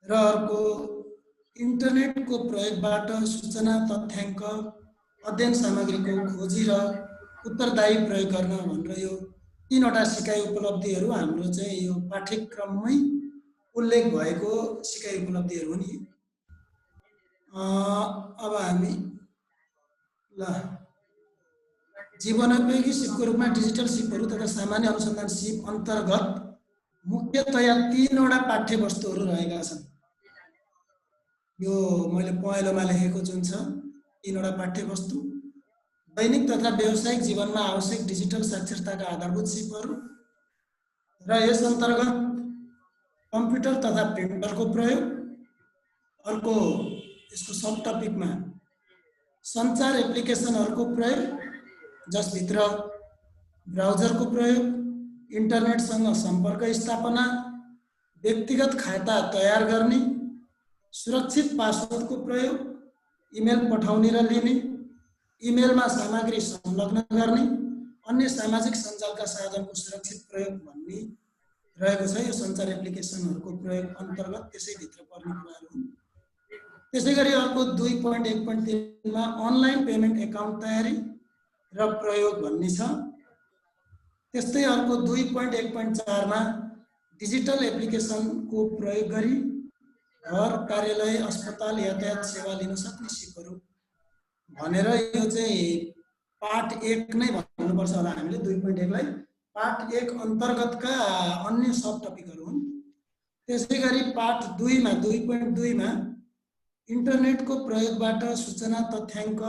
र अर्को इन्टरनेटको प्रयोगबाट सूचना तथ्याङ्क अध्ययन सामग्रीको खोजी र उत्तरदायी प्रयोग गर्न भनेर यो 3वटा सिकाइ उपलब्धिहरू हाम्रो चाहिँ यो पाठ्यक्रममै उल्लेख भएको सिकाइ उपलब्धिहरू हुन्। अब हामी ल जीवनोपयोगी सिपको रूपमा डिजिटल सिपहरू तथा सामान्य अनुसन्धान सिप अन्तर्गत मुख्यतया 3वटा पाठ्यवस्तुहरू रहेका छन्। यो मैले पहेँलोमा लेखेको जुन छ 3वटा पाठ्यवस्तु दैनिक तथा व्यावसायिक जीवनमा आवश्यक डिजिटल साक्षरताका आधारभूत सिपहरू र यस अन्तर्गत कम्प्युटर तथा प्रिन्टरको प्रयोग, अर्को यसको सब टपिकमा सञ्चार एप्लिकेसनहरूको प्रयोग जसभित्र ब्राउजरको प्रयोग, इन्टरनेटसँग सम्पर्क स्थापना, व्यक्तिगत खाता तयार गर्ने, सुरक्षित पासवर्डको प्रयोग, इमेल पठाउने र लिने, इमेलमा सामग्री संलग्न गर्ने, अन्य सामाजिक सञ्जालका साधनको सुरक्षित प्रयोग भन्ने रहेको छ। यो सञ्चार एप्लिकेसनहरूको प्रयोग अन्तर्गत त्यसैभित्र पर्ने कुराहरू हुन्। त्यसैगरी अर्को 2.1.3 मा अनलाइन पेमेन्ट एकाउन्ट तयारी र प्रयोग भन्ने छ। त्यस्तै अर्को 2.1.4 मा डिजिटल एप्लिकेसनको प्रयोग गरी घर, कार्यालय, अस्पताल, यातायात सेवा लिन सक्ने सिपहरू भनेर यो चाहिँ पाठ 1 नै भन्नुपर्छ होला हामीले। 2.1 लाई पाठ 1 अन्तर्गतका अन्य सब टपिकहरू हुन्। त्यसैगरी पाठ 2 मा 2.2 मा इन्टरनेटको प्रयोगबाट सूचना तथ्याङ्क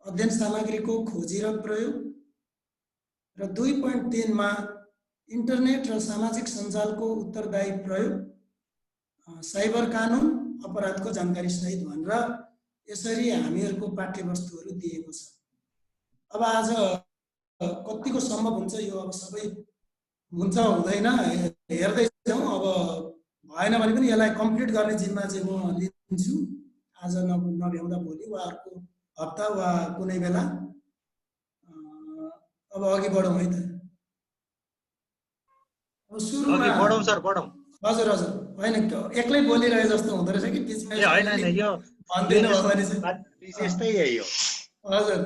अध्ययन सामग्रीको खोजी र प्रयोग र 2.3 मा इन्टरनेट र सामाजिक सञ्जालको उत्तरदायी प्रयोग, साइबर कानुन, अपराधको जानकारी सहित भनेर यसरी हामीहरूको पाठ्यवस्तुहरू दिएको छ। अब आज कतिको सम्भव हुन्छ यो अब सबै हुन्छ हुँदैन हेर्दै जाउँ। अब भएन भने पनि यसलाई कम्प्लिट गर्ने जिम्मा चाहिँ म लिन्छु। आज नभ्याउँदा भोलि वा अर्को हप्ता वा कुनै बेला। अब अघि बढौँ है त। अब सुरुमा बढौँ सर, बढौँ। हजुर हजुर, होइन एक्लै बोलिरहे जस्तो हुँदो रहेछ कि बिचमा। होइन यो भन्दिनु भयो भने चाहिँ विशेषतै यही हो। हजुर,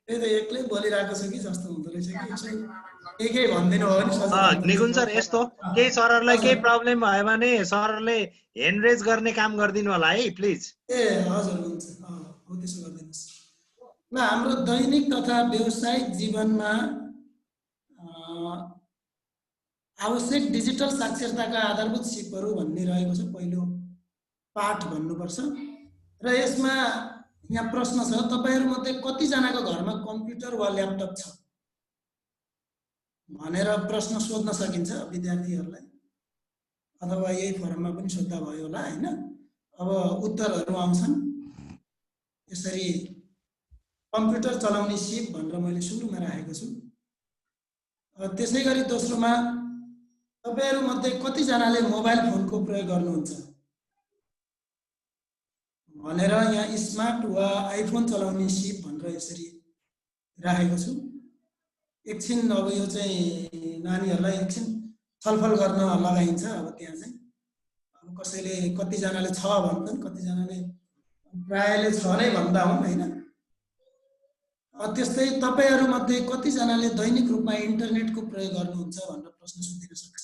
त्यही त एक्लै बोलिरहेको छ कि जस्तो हुँदो रहेछ कि। केही भनिदिनु भयो भने सजिलो। निकुञ्ज सर, यस्तो केही सरहरूलाई केही प्रब्लम भयो भने सरहरूले ह्यान्ड रेज गर्ने काम गरिदिनु होला है प्लिज। ए हजुर, हुन्छ, हो त्यसो गरिदिनुहोस्। ल, हाम्रो दैनिक तथा व्यावसायिक जीवनमा आवश्यक डिजिटल साक्षरताका आधारभूत सिपहरू भन्ने रहेको छ, पहिलो पाठ भन्नुपर्छ। र यसमा यहाँ प्रश्न छ, तपाईहरुमध्ये कतिजनाको घरमा कम्प्युटर वा ल्यापटप छ भनेर प्रश्न सोध्न सकिन्छ विद्यार्थीहरूलाई, अथवा यही फोरममा पनि सोध्दा भयो होला हैन। अब उत्तरहरू आउँछन् यसरी। कम्प्युटर चलाउने सिप भनेर मैले सुरुमा राखेको छु। त्यसैगरी दोस्रोमा तपाईहरुमध्ये कतिजनाले मोबाइल फोनको प्रयोग गर्नुहुन्छ भनेर यहाँ स्मार्ट वा आइफोन चलाउने सिप भनेर यसरी राखेको छु। एकछिन अब यो चाहिँ नानीहरूलाई एकछिन छलफल गर्न लगाइन्छ। अब त्यहाँ चाहिँ अब कसैले कतिजनाले छ भन्छन्, कतिजनाले प्रायले छ नै भन्दा हुन् हैन। त्यस्तै तपाईहरुमध्ये कतिजनाले दैनिक रूपमा इन्टरनेटको प्रयोग गर्नुहुन्छ भनेर प्रश्न सोधिन सक्छ।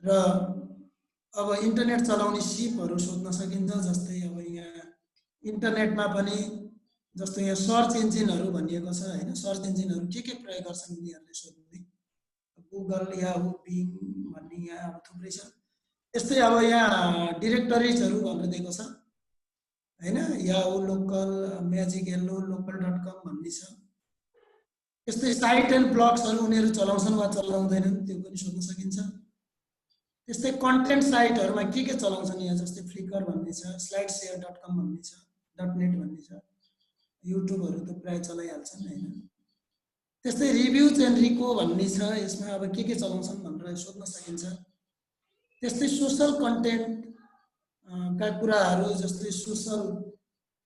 र अब इन्टरनेट चलाउने सिपहरू सोध्न सकिन्छ। जस्तै अब यहाँ इन्टरनेटमा पनि जस्तो यहाँ सर्च इन्जिनहरू भनिएको छ हैन। सर्च इन्जिनहरू के प्रयोग गर्छन् उनीहरूले सोध्ने, गुगल, याहू, बिङ भन्ने यहाँ अब थुप्रै छ। त्यस्तै अब यहाँ डिरेक्टरिजहरू भनेर दिएको छ हैन। याहू लोकल, म्याजिक येल्लो, लोकल.com भन्ने छ। त्यस्तै साइट एन्ड ब्लग्सहरू उनीहरू चलाउँछन् वा चलाउँदैनन् त्यो पनि सोध्न सकिन्छ। त्यस्तै कन्टेन्ट साइटहरुमा के चलाउँछन् यहाँ, जस्तै फ्लिकर भन्ने छ, slideshare.com भन्ने छ, .net भन्ने छ। युट्युबहरु त प्राय चलाइहाल्छन् हैन। त्यस्तै रिभ्युज एन्ड रिको भन्ने छ, यसमा अब के चलाउँछन् भनेर सोध्न सकिन्छ। त्यस्तै सोशल कन्टेन्ट का कुराहरू, जस्तै सोशल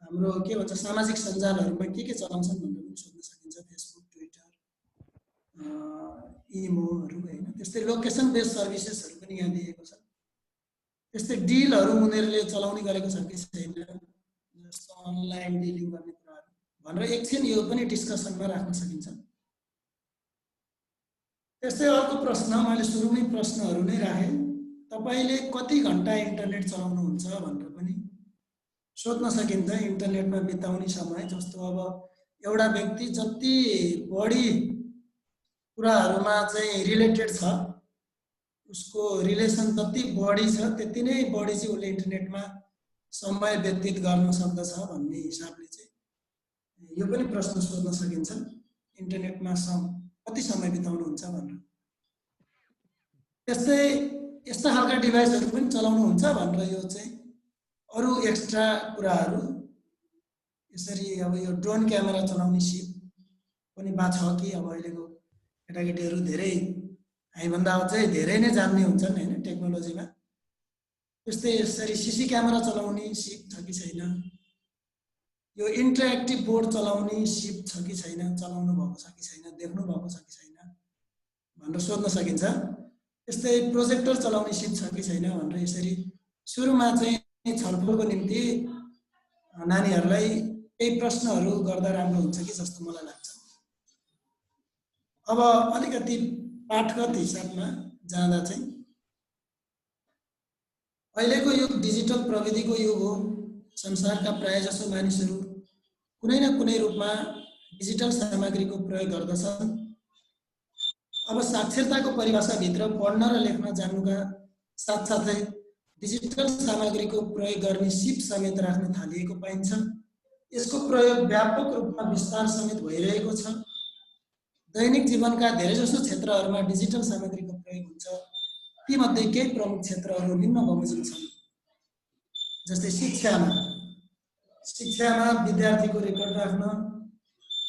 हाम्रो के भन्छ सामाजिक सञ्जालहरुमा के चलाउँछन् भनेर पनि सोध्न सकिन्छ। फेसबुक, ट्विटर, इमोहरु हैन। त्यस्तै लोकेसन बेस्ड सर्भिसेसहरु पनि यहाँ दिएको छ। त्यस्तै डिलहरू उनीहरूले चलाउने गरेको छ कि छैन, जस्तो अनलाइन डिलिङ गर्ने कुराहरू भनेर एकछिन यो पनि डिस्कसनमा राख्न सकिन्छ। त्यस्तै अर्को प्रश्न, मैले सुरुमै प्रश्नहरू नै राखेँ, तपाईले कति घण्टा इन्टरनेट चलाउनुहुन्छ भनेर पनि सोध्न सकिन्छ। इन्टरनेटमा बिताउने समय, जस्तो अब एउटा व्यक्ति जति बढी कुराहरूमा चाहिँ रिलेटेड छ, उसको रिलेसन जति बढी छ त्यति नै बढी चाहिँ उसले इन्टरनेटमा समय व्यतीत गर्न सक्दछ भन्ने हिसाबले चाहिँ यो पनि प्रश्न सोध्न सकिन्छ, इन्टरनेटमा कति समय बिताउनुहुन्छ भनेर। त्यस्तै यस्ता खालका डिभाइसहरू पनि चलाउनुहुन्छ भनेर यो चाहिँ अरू एक्स्ट्रा कुराहरू, यसरी अब यो ड्रोन क्यामेरा चलाउने सिप पनि बा छ कि अब अहिलेको केटाकेटीहरू धेरै हामीभन्दा अझै धेरै नै जान्ने हुन्छन् हैन टेक्नोलोजीमा। त्यस्तै यसरी सीसी क्यामेरा चलाउने सिप छ कि छैन, यो इन्टरेक्टिभ बोर्ड चलाउने सिप छ कि छैन, चलाउनु भएको छ कि छैन, देख्नु भएको छ कि छैन भनेर सोध्न सकिन्छ। त्यस्तै प्रोजेक्टर चलाउने सिप छ कि छैन भनेर यसरी सुरुमा चाहिँ छलफलको निम्ति नानीहरूलाई केही प्रश्नहरू गर्दा राम्रो हुन्छ कि जस्तो मलाई लाग्छ। अब अलिकति पाठगत हिसाबमा जाँदा चाहिँ अहिलेको युग डिजिटल प्रविधिको युग हो। संसारका प्रायजसो मानिसहरू कुनै न कुनै रूपमा डिजिटल सामग्रीको प्रयोग गर्दछन्। अब साक्षरताको परिभाषाभित्र पढ्न र लेख्न जान्नुका साथसाथै डिजिटल सामग्रीको प्रयोग गर्ने सिप समेत राख्न थालिएको पाइन्छ। यसको प्रयोग व्यापक रूपमा विस्तार समेत भइरहेको छ। दैनिक जीवनका धेरैजसो क्षेत्रहरूमा डिजिटल सामग्रीको प्रयोग हुन्छ। तीमध्ये केही प्रमुख क्षेत्रहरू निम्न बमोजिम छन्। जस्तै शिक्षामा विद्यार्थीको रेकर्ड राख्न,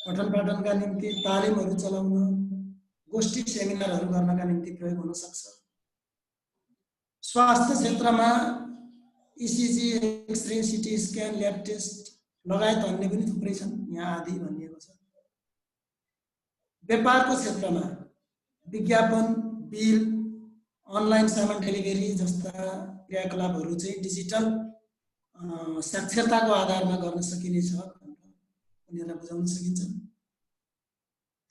पठन पाठनका निम्ति तालिमहरू चलाउन, गोष्ठी सेमिनारहरू गर्नका निम्ति प्रयोग हुन सक्छ। स्वास्थ्य क्षेत्रमा ECG, x-ray, CT scan, lab test लगायत अन्य पनि थुप्रै छन्, यहाँ आदि भनिएको छ। व्यापारको क्षेत्रमा विज्ञापन, बिल, अनलाइन सामान डेलिभरी जस्ता क्रियाकलापहरू चाहिँ डिजिटल साक्षरताको आधारमा गर्न सकिनेछ भनेर उनीहरूलाई बुझाउन सकिन्छ।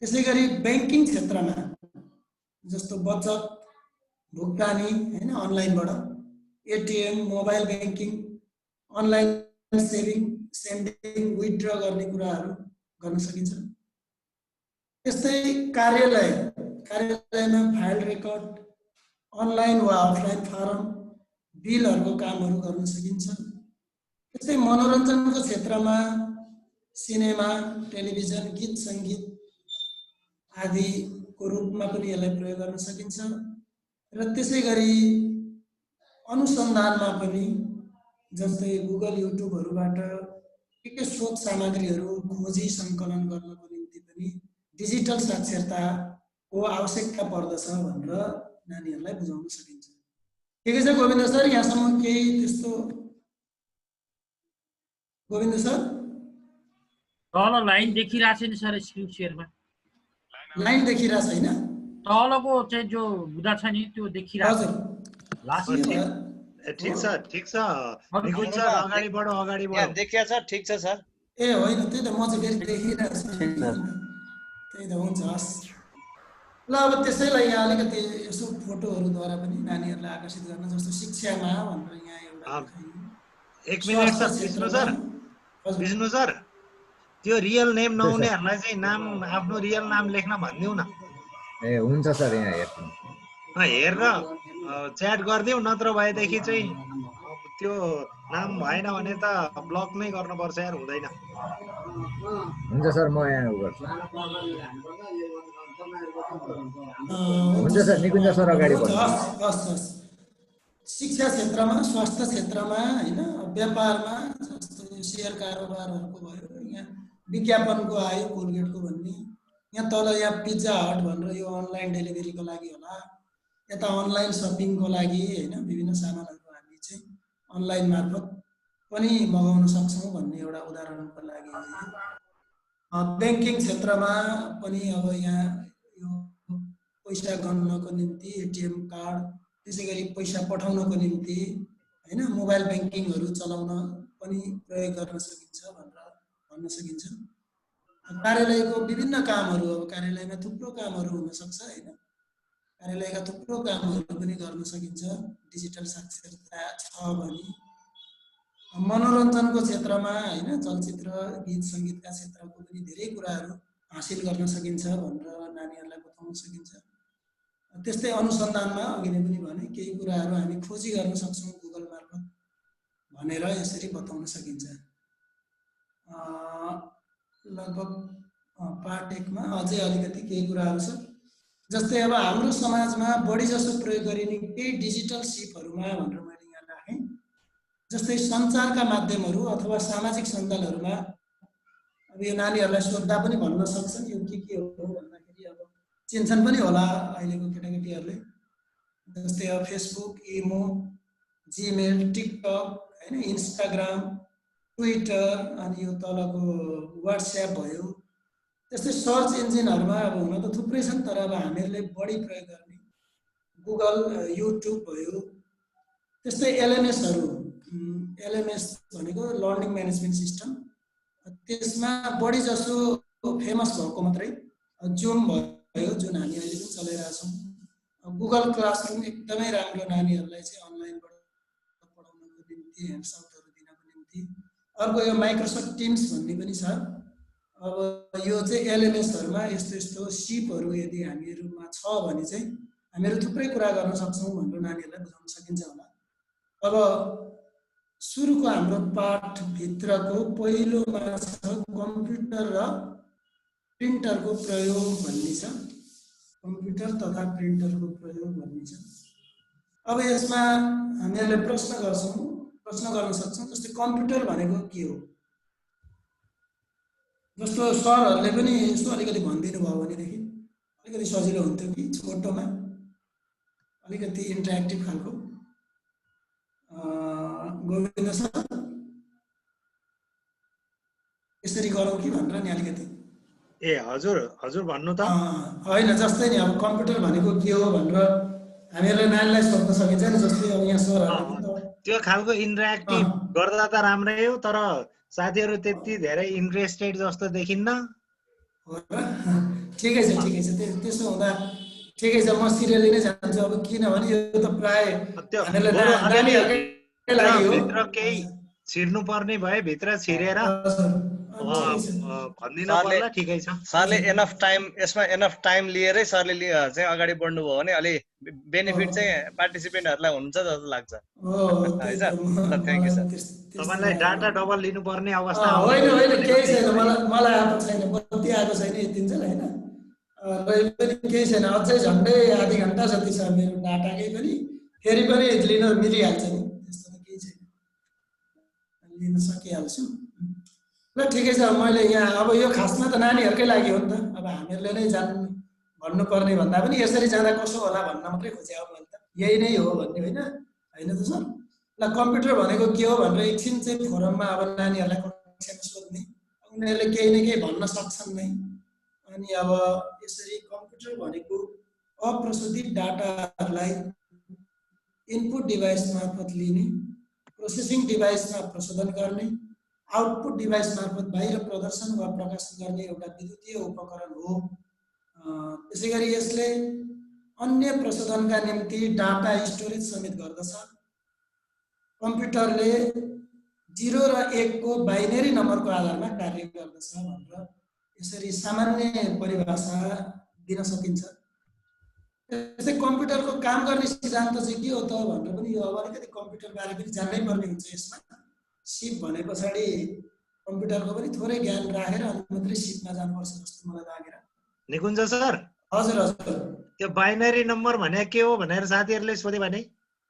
त्यसैगरी बैंकिङ क्षेत्रमा जस्तो बचत, भुक्तानी हैन अनलाइनबाट, ATM, mobile banking, online saving, sending, withdraw गर्ने कुराहरू गर्न सकिन्छ। त्यस्तै कार्यालयमा फाइल रेकर्ड, अनलाइन वा अफलाइन फारम, बिलहरूको कामहरू गर्न सकिन्छ। त्यस्तै मनोरञ्जनको क्षेत्रमा सिनेमा, टेलिभिजन, गीत सङ्गीत आदिको रूपमा पनि यसलाई प्रयोग गर्न सकिन्छ। र त्यसै गरी अनुसन्धानमा पनि जस्तै गुगल, युट्युबहरूबाट के स्रोत सामग्रीहरू खोजी सङ्कलन गर्नको निम्ति पनि डिजिटल साक्षरताको आवश्यकता पर्दछ भनेर नानीहरूलाई बुझाउन सकिन्छ। ठिकै छ गोविन्द सर, यहाँसम्म केही त्यस्तो? गोविन्द सर तल लाइन देखिरहेको छैन सर, स्क्रिन सेयरमा लाइन देखिरहेको छैन? तलको चाहिँ जो हुँदा छ नि त्यो देखिरहेको छ। ठिक छ निकुञ्ज सर, अगाडि बढो। यहाँ देखिया छ, ठिक छ सर। ए होइन, त्यही त म चाहिँ फेरि देखिरहेको छु। त्यही त हुन्छ, हस् ल। अब त्यसैलाई यहाँ अलिकति यसो फोटोहरूद्वारा पनि नानीहरूलाई आकर्षित गर्न, जस्तो शिक्षामा भनेर यहाँ एउटा एक मिनट सर, विष्णु सर त्यो रियल नेम नहुनेहरूलाई चाहिँ नाम, आफ्नो रियल नाम लेख्न भनिदिउ न। ए हुन्छ सर, यहाँ हेर्छु। हेरेर च्याट गरिदिउ, नत्र भएदेखि चाहिँ त्यो नाम भएन भने त ब्लक नै गर्नुपर्छ यार, हुँदैन। हुन्छ सर, म यहाँ गर्छु। हुन्छ सर, निकुञ्ज सर अगाडि बढ्नु। हस्। शिक्षा क्षेत्रमा, स्वास्थ्य क्षेत्रमा हैन, व्यापारमा जस्तो शेयर कारोबारहरूको भयो, यहाँ विज्ञापनको आयो कोलगेटको भन्ने, यहाँ तल यहाँ पिज्जा हट भनेर यो अनलाइन डेलिभरीको लागि होला, यता अनलाइन सपिङको लागि हैन, विभिन्न सामानहरू हामी चाहिँ अनलाइन मार्फत पनि मगाउन सक्छौँ भन्ने एउटा उदाहरणको लागि। ब्याङ्किङ क्षेत्रमा पनि अब यहाँ यो पैसा गन्नको निम्ति एटिएम कार्ड, त्यसै गरी पैसा पठाउनको निम्ति हैन मोबाइल ब्याङ्किङहरू चलाउन पनि प्रयोग गर्न सकिन्छ भनेर भन्न सकिन्छ। कार्यालयको विभिन्न कामहरू, अब कार्यालयमा थुप्रो कामहरू हुन सक्छ हैन, कार्यालयका थुप्रो कामहरू पनि गर्न सकिन्छ डिजिटल साक्षरता छ भने। मनोरञ्जनको क्षेत्रमा हैन, चलचित्र गीत सङ्गीतका क्षेत्रको पनि धेरै कुराहरू हासिल गर्न सकिन्छ भनेर नानीहरूलाई बताउन सकिन्छ। त्यस्तै अनुसन्धानमा अघि नै पनि भने केही कुराहरू हामी खोजी गर्न सक्छौँ गुगल मार्फत भनेर यसरी बताउन सकिन्छ। लगभग पार्ट 1 मा अझै अलिकति केही कुराहरू छ। जस्तै अब हाम्रो समाजमा बढी जसो प्रयोग गरिने केही डिजिटल सिपहरूमा भनेर मैले यहाँ राखेँ। जस्तै सञ्चारका माध्यमहरू अथवा सामाजिक सञ्जालहरूमा अब यो नानीहरूलाई सोद्धा पनि भन्न सक्छन् यो के हो भन्दाखेरि अब चिन्छन् पनि होला अहिलेको केटाकेटीहरूले। जस्तै अब फेसबुक, इमो, जिमेल, टिकटक हैन, इन्स्टाग्राम, ट्विटर अनि यो तलको व्हाट्सएप भयो। त्यस्तै सर्च इन्जिनहरूमा अब हुन त थुप्रै छन्, तर अब हामीहरूले बढी प्रयोग गर्ने गुगल, युट्युब भयो। त्यस्तै एलएमएसहरू, एलएमएस भनेको लर्निङ म्यानेजमेन्ट सिस्टम, त्यसमा बढी जसो फेमस भएको मात्रै जुम भयो जुन हामी अहिले पनि चलाइरहेछौँ। गुगल क्लासरुम एकदमै राम्रो नानीहरूलाई चाहिँ अनलाइनबाट पढाउनको निम्ति ह्यान्डआउटहरू दिनको निम्ति। अर्को यो माइक्रोसफ्ट टिम्स भन्ने पनि छ। अब यो चाहिँ एलएमएसहरूमा यस्तो यस्तो सिपहरू यदि हामीहरूमा छ भने चाहिँ हामीहरू थुप्रै कुरा गर्न सक्छौँ भनेर नानीहरूलाई बुझाउन सकिन्छ होला। अब सुरुको हाम्रो पाठभित्रको पहिलोमा छ कम्प्युटर र प्रिन्टरको प्रयोग भन्ने छ। कम्प्युटर तथा प्रिन्टरको प्रयोग भन्ने छ। अब यसमा हामीहरूले प्रश्न गर्न सक्छौँ। जस्तै कम्प्युटर भनेको के हो? जस्तो सरहरूले पनि यसो अलिकति भनिदिनु भयो भनेदेखि अलिकति सजिलो हुन्थ्यो कि छोटोमा अलिकति इन्टरेक्टिभ खालको। गोविन्द सर यसरी गरौँ कि भनेर नि अलिकति। ए हजुर हजुर भन्नु त। होइन जस्तै नि अब कम्प्युटर भनेको के हो भनेर हामीहरूले नानीलाई सोध्न सकिन्छ नि। जस्तै अब यहाँ सरहरूले त्यो खालको इन्टरेक्टिभ गर्दा त राम्रै हो, तर साथीहरू त्यति धेरै इन्ट्रेस्टेड जस्तो देखिन्न। ठिकै छ ठिकै छ, त्यसो हुँदा ठिकै छ, म सिरियली नै जान्छु। अब किनभने यो त प्राय नानीहरूकै लागि हो। भित्र केही छिर्नु पर्ने भए भित्र छिरेर भनिदिनु पर्ला। ठिकै छ सरले एनफ टाइम यसमा एनफ टाइम लिएरै सरले चाहिँ अगाडि बढ्नु भयो भने अलि बेनिफिट चाहिँ पार्टिसिपेन्टहरूलाई हुन्छ जस्तो लाग्छ। है सर, ल थ्याङ्क यू सर। तपाईलाई डाटा डबल लिनु पर्ने अवस्था होइन केही छैन, मलाई आएको छैन, बत्ती आएको छैन यतिन्जेल हैन। र पनि केही छैन, अझै झन्डै आधी घन्टा जति छ मेरो डाटाकै पनि, फेरि पनि लिन मिलिहाल्छ नि, त्यस्तो त केही छैन, लिन सकिहाल्छु। ल ठिकै छ, मैले यहाँ अब यो खासमा त नानीहरूकै लागि हो नि त। अब हामीहरूले नै भन्नुपर्ने भन्दा पनि यसरी जाँदा कसो होला भन्न मात्रै खोजेँ मैले त, यही नै हो भन्ने होइन त सर। ल कम्प्युटर भनेको के हो भनेर एकछिन चाहिँ फोरममा अब नानीहरूलाई कक्षामा सोध्ने, उनीहरूले केही न केही भन्न सक्छन् नै। अनि अब यसरी कम्प्युटर भनेको अप्रशोधित डाटाहरूलाई इनपुट डिभाइस मार्फत लिने, प्रोसेसिङ डिभाइसमा प्रशोधन गर्ने, आउटपुट डिभाइस मार्फत बाहिर प्रदर्शन वा प्रकाशन गर्ने एउटा विद्युतीय उपकरण हो। त्यसै गरी यसले अन्य प्रशोधनका निम्ति डाटा स्टोरेज समेत गर्दछ। कम्प्युटरले 0 र 1 को बाइनेरी नम्बरको आधारमा कार्य गर्दछ भनेर यसरी सामान्य परिभाषा दिन सकिन्छ। त्यसै कम्प्युटरको काम गर्ने सिद्धान्त चाहिँ के हो त भनेर पनि यो अब अलिकति कम्प्युटर बारे पनि जान्नै पर्ने हुन्छ। यसमा सिप भने पछाडि कम्प्युटरको पनि थोरै ज्ञान राखेर अनि मात्रै सिपमा जानुपर्छ जस्तो मलाई लागेर। निकुञ्ज सर, हजुर हजुर, त्यो बाइनरी नम्बर भने के हो भनेर साथीहरूले सोधे भने?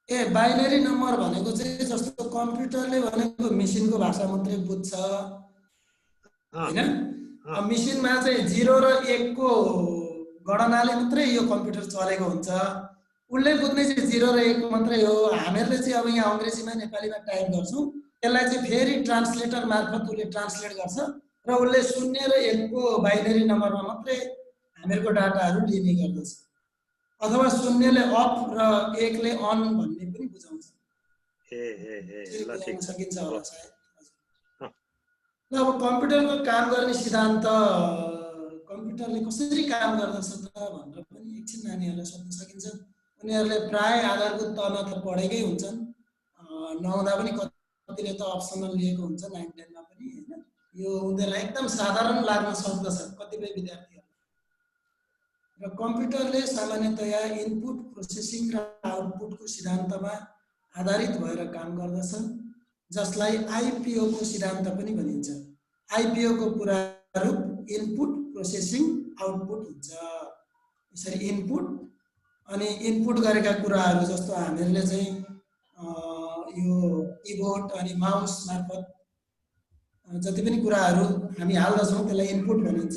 ए बाइनरी नम्बर भनेको चाहिँ जस्तो कम्प्युटरले भनेको मेसिनको भाषा मात्रै बुझ्छ हैन। मेसिनमा चाहिँ 0 र 1 को गणनाले मात्रै यो कम्प्युटर चलेको हुन्छ। उसले बुझ्ने चाहिँ 0 र 1 मात्रै हो। हामीहरूले चाहिँ अब यहाँ अङ्ग्रेजीमा नेपालीमा टाइप गर्छौँ, त्यसलाई चाहिँ फेरि ट्रान्सलेटर मार्फत उसले ट्रान्सलेट गर्छ र उसले 0 र 1 को बाइनरी नम्बरमा मात्रै हामीहरूको डाटाहरू लिने गर्दछ। अथवा 0 ले अफ र 1 ले अन भन्ने पनि बुझाउँछ। ल ठिक छ सकिन्छ होला सायद। ल अब कम्प्युटरको काम गर्ने सिद्धान्त कम्प्युटरले कसरी काम गर्दछ त भनेर पनि एकछिन नानीहरूलाई सोध्न सकिन्छ। उनीहरूले प्राय आधारभूत तहमा त पढेकै हुन्छन्, नहुँदा पनि कतिले त अप्सनल लिएको हुन्छ 9-10 मा पनि हैन। यो उनीहरूलाई एकदम साधारण लाग्न सक्दछ कतिपय विद्यार्थीहरू। र कम्प्युटरले सामान्यतया इनपुट प्रोसेसिङ र आउटपुटको सिद्धान्तमा आधारित भएर काम गर्दछ, जसलाई आइपिओ को सिद्धान्त पनि भनिन्छ। आइपिओ को पूरा रूप इनपुट प्रोसेसिङ आउटपुट हुन्छ। यसरी इनपुट अनि इनपुट गरेका कुराहरू जस्तो हामीहरूले चाहिँ यो किबोर्ड अनि माउस मार्फत जति पनि कुराहरू हामी हाल्दछौँ त्यसलाई इनपुट भनिन्छ।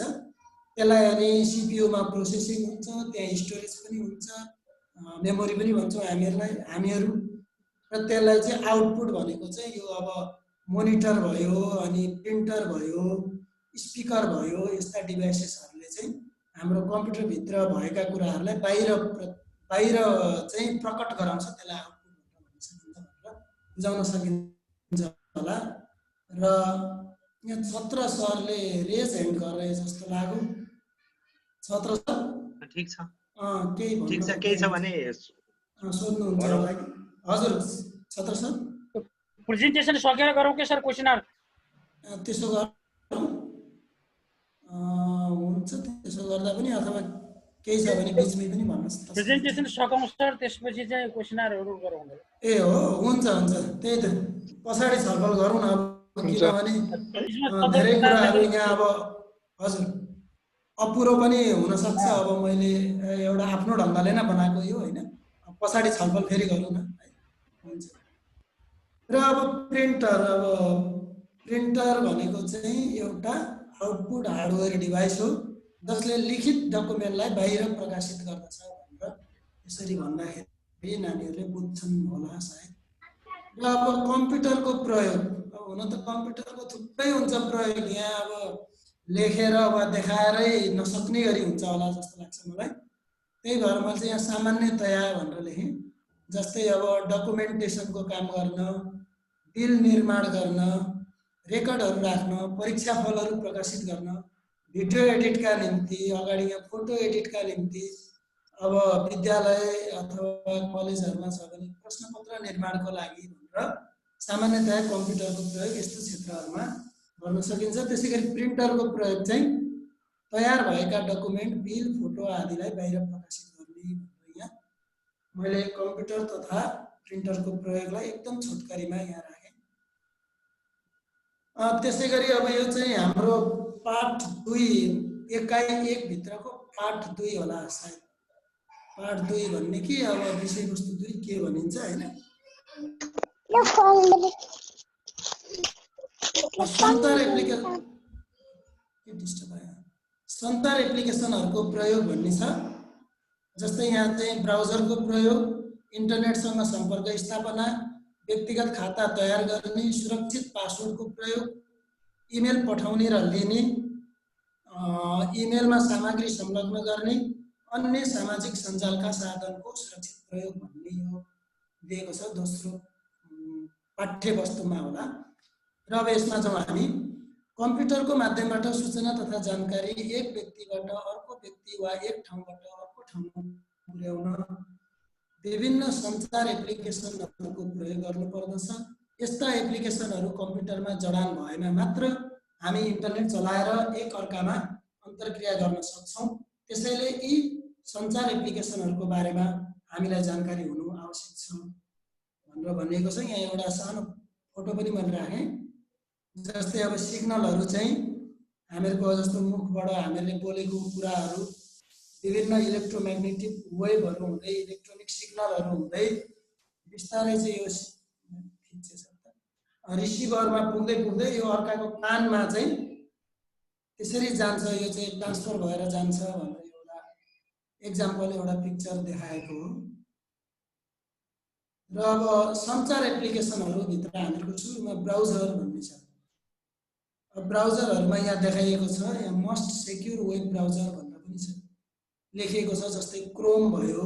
त्यसलाई अनि सिपियू मा प्रोसेसिङ हुन्छ, त्यहाँ स्टोरेज पनि हुन्छ, मेमोरी पनि भन्छौँ हामीहरू। र त्यसलाई चाहिँ आउटपुट भनेको चाहिँ यो अब मोनिटर भयो अनि प्रिन्टर भयो स्पिकर भयो यस्ता डिभाइसेसहरूले चाहिँ हाम्रो कम्प्युटरभित्र भएका कुराहरूलाई बाहिर चाहिँ प्रकट गराउँछ, त्यसलाई आउटपुट भन्न सकिन्छ भनेर बुझाउन सकिन्छ होला। र यहाँ छत्र सरले रेज ह्यान्ड गरे जस्तो लाग्यो। छत्र सर ठिक छ, केही छ भने सोध्नुहुन्छ होला कि? हजुर छत्र सर प्रेजेन्टेसन सकेर गरौँ के सर क्वेशनर? त्यसो गरौँ हुन्छ, त्यसो गर्दा पनि अथवा केही छ भने बिचमै पनि भन्नुहोस्। प्रेजेन्टेसन सकाउँ सर, त्यसपछि चाहिँ क्वेशनरहरू गरौँ। ए हो, हुन्छ हुन्छ, त्यही त पछाडि छलफल गरौँ न। किनभने धेरै कुराहरू यहाँ अब हजुर अपुरो पनि हुनसक्छ। अब मैले एउटा आफ्नो ढङ्गले नै बनाएको यो होइन, पछाडि छलफल फेरि गरौँ न। हुन्छ। र अब प्रिन्टर भनेको चाहिँ एउटा आउटपुट हार्डवेयर डिभाइस हो जसले लिखित डकुमेन्टलाई बाहिर प्रकाशित गर्दछ भनेर यसरी भन्दाखेरि नानीहरूले बुझ्छन् होला सायद। र अब कम्प्युटरको प्रयोग, अब हुन त कम्प्युटरको थुप्रै हुन्छ प्रयोग, यहाँ अब लेखेर वा देखाएरै नसक्ने गरी हुन्छ होला जस्तो लाग्छ मलाई। त्यही भएर मैले चाहिँ यहाँ सामान्यतया भनेर लेखेँ। जस्तै अब डकुमेन्टेसनको काम गर्न, बिल निर्माण गर्न, रेकर्डहरू राख्न, परीक्षाफलहरू प्रकाशित गर्न, भिडियो एडिटका निम्ति, अगाडि यहाँ फोटो एडिटका निम्ति, अब विद्यालय अथवा कलेजहरूमा छ भने प्रश्नपत्र निर्माणको लागि भनेर सामान्यतया कम्प्युटरको प्रयोग यस्तो क्षेत्रहरूमा गर्न सकिन्छ। त्यसै गरी प्रिन्टरको प्रयोग चाहिँ तयार भएका डकुमेन्ट, बिल, फोटो आदिलाई बाहिर प्रकाशित गर्ने भनेर यहाँ मैले कम्प्युटर तथा प्रिन्टरको प्रयोगलाई एकदम छोटकरीमा यहाँ राखेँ। त्यसै गरी अब यो चाहिँ हाम्रो पाठ 2 इकाइ 1 भित्रको पाठ 2 होला सायद। पाठ 2 भन्ने कि अब विषयवस्तु 2 के भनिन्छ हैन। सञ्चार एप्लिकेसनहरूको प्रयोग भन्ने छ। जस्तै यहाँ चाहिँ ब्राउजरको प्रयोग, इन्टरनेटसँग सम्पर्क स्थापना, व्यक्तिगत खाता तयार गर्ने, सुरक्षित पासवर्डको प्रयोग, इमेल पठाउने र लिने, इमेलमा सामग्री संलग्न गर्ने, अन्य सामाजिक सञ्जालका साधनको सुरक्षित प्रयोग भन्ने यो दिएको छ दोस्रो पाठ्यवस्तुमा होला। र अब यसमा जाउँ हामी। कम्प्युटरको माध्यमबाट सूचना तथा जानकारी एक व्यक्तिबाट अर्को व्यक्ति वा एक ठाउँबाट अर्को ठाउँमा पुर्याउन विभिन्न सञ्चार एप्लिकेसनहरूको प्रयोग गर्नुपर्दछ। यस्ता एप्लिकेसनहरू कम्प्युटरमा जडान भएमा मात्र हामी इन्टरनेट चलाएर एक अर्कामा अन्तर्क्रिया गर्न सक्छौँ। त्यसैले यी सञ्चार एप्लिकेसनहरूको बारेमा हामीलाई जानकारी हुनु आवश्यक छ भनेर भनिएको छ। यहाँ एउटा सानो फोटो पनि मैले राखेँ। जस्तै अब सिग्नलहरू चाहिँ हामीहरूको जस्तो मुखबाट हामीले बोलेको कुराहरू विभिन्न इलेक्ट्रोम्याग्नेटिक वेभहरू हुँदै इलेक्ट्रोनिक सिग्नलहरू हुँदै बिस्तारै चाहिँ यो रिसिभरमा पुग्दै पुग्दै यो अर्काको कानमा चाहिँ त्यसरी जान्छ, यो चाहिँ ट्रान्सफर भएर जान्छ भनेर एउटा एक्जाम्पल एउटा पिक्चर देखाएको हो। र अब सञ्चार एप्लिकेसनहरू भित्र हामीहरूको सुरुमा ब्राउजर भन्ने छ। ब्राउजरहरूमा यहाँ देखाइएको छ, यहाँ मोस्ट सेक्युर वेब ब्राउजर भनेर पनि छ लेखिएको छ। जस्तै क्रोम भयो,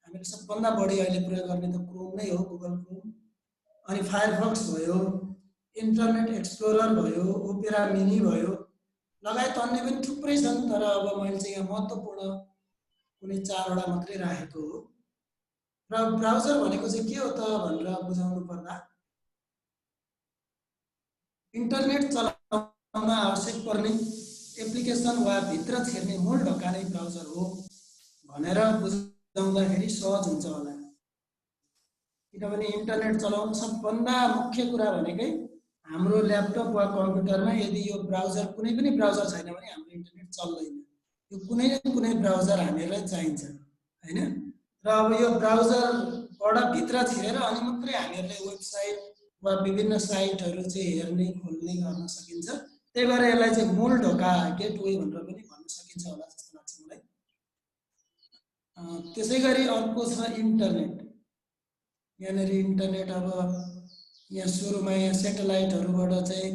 हामीले सबभन्दा बढी अहिले प्रयोग गर्ने त क्रोम नै हो, गुगल क्रोम। अनि फायरफक्स भयो, इन्टरनेट एक्सप्लोरर भयो, ओपेरा मिनी भयो, लगायत अन्य पनि थुप्रै छन्। तर अब मैले चाहिँ यहाँ महत्त्वपूर्ण कुनै 4 वटा मात्रै राखेको हो। र ब्राउजर भनेको चाहिँ के हो त भनेर बुझाउनु पर्दा इन्टरनेट चलाउन आवश्यक पर्ने एप्लिकेसन वा भित्र छिर्ने मूल ढोका नै ब्राउजर हो भनेर बुझाउँदाखेरि सहज हुन्छ होला। किनभने इन्टरनेट चलाउन सबभन्दा मुख्य कुरा भनेकै हाम्रो ल्यापटप वा कम्प्युटरमा यदि यो ब्राउजर कुनै पनि ब्राउजर छैन भने हाम्रो इन्टरनेट चल्दैन। यो कुनै न कुनै ब्राउजर हामीहरूलाई चाहिन्छ हैन। र अब यो ब्राउजरबाट भित्र छिरेर अनि मात्रै हामीहरूले वेबसाइट वा विभिन्न साइटहरू चाहिँ हेर्ने खोल्ने गर्न सकिन्छ। त्यही भएर यसलाई चाहिँ मूल ढोका गेटवे भनेर पनि भन्न सकिन्छ होला जस्तो लाग्छ मलाई। त्यसैगरी अर्को छ इन्टरनेट। यहाँनिर इन्टरनेट अब यहाँ सुरुमा यहाँ सेटेलाइटहरूबाट चाहिँ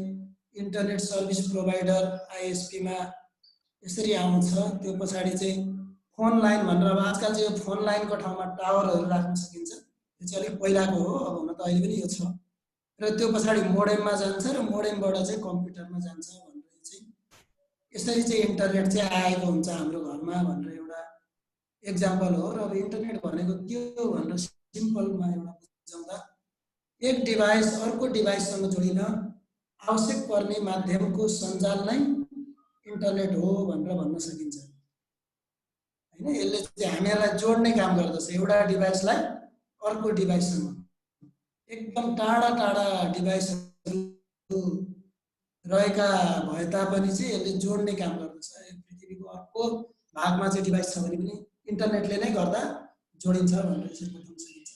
इन्टरनेट सर्भिस प्रोभाइडर आइएसपीमा यसरी आउँछ। त्यो पछाडि चाहिँ फोन लाइन भनेर अब आजकल चाहिँ यो फोन लाइनको ठाउँमा टावरहरू राख्न सकिन्छ। त्यो चाहिँ अलिक पहिलाको हो, अब हुन त अहिले पनि यो छ। र त्यो पछाडि मोडेममा जान्छ र मोडेमबाट चाहिँ कम्प्युटरमा जान्छ भनेर चाहिँ यसरी चाहिँ इन्टरनेट चाहिँ आएको हुन्छ हाम्रो घरमा भनेर एउटा एक्जाम्पल हो। र अब इन्टरनेट भनेको के हो भनेर सिम्पलमा एउटा बुझाउँदा एक डिभाइस अर्को डिभाइससँग जोडिन आवश्यक पर्ने माध्यमको सञ्जाल नै इन्टरनेट हो भनेर भन्न सकिन्छ हैन। यसले चाहिँ हामीहरूलाई जोड्ने काम गर्दछ एउटा डिभाइसलाई अर्को डिभाइससँग। एकदम टाढा टाढा डिभाइसहरू रहेका भए तापनि चाहिँ यसले जोड्ने काम गर्दछ। पृथ्वीको अर्को भागमा चाहिँ डिभाइस छ भने पनि इन्टरनेटले नै गर्दा जोडिन्छ भनेर चाहिँ बताउन सकिन्छ।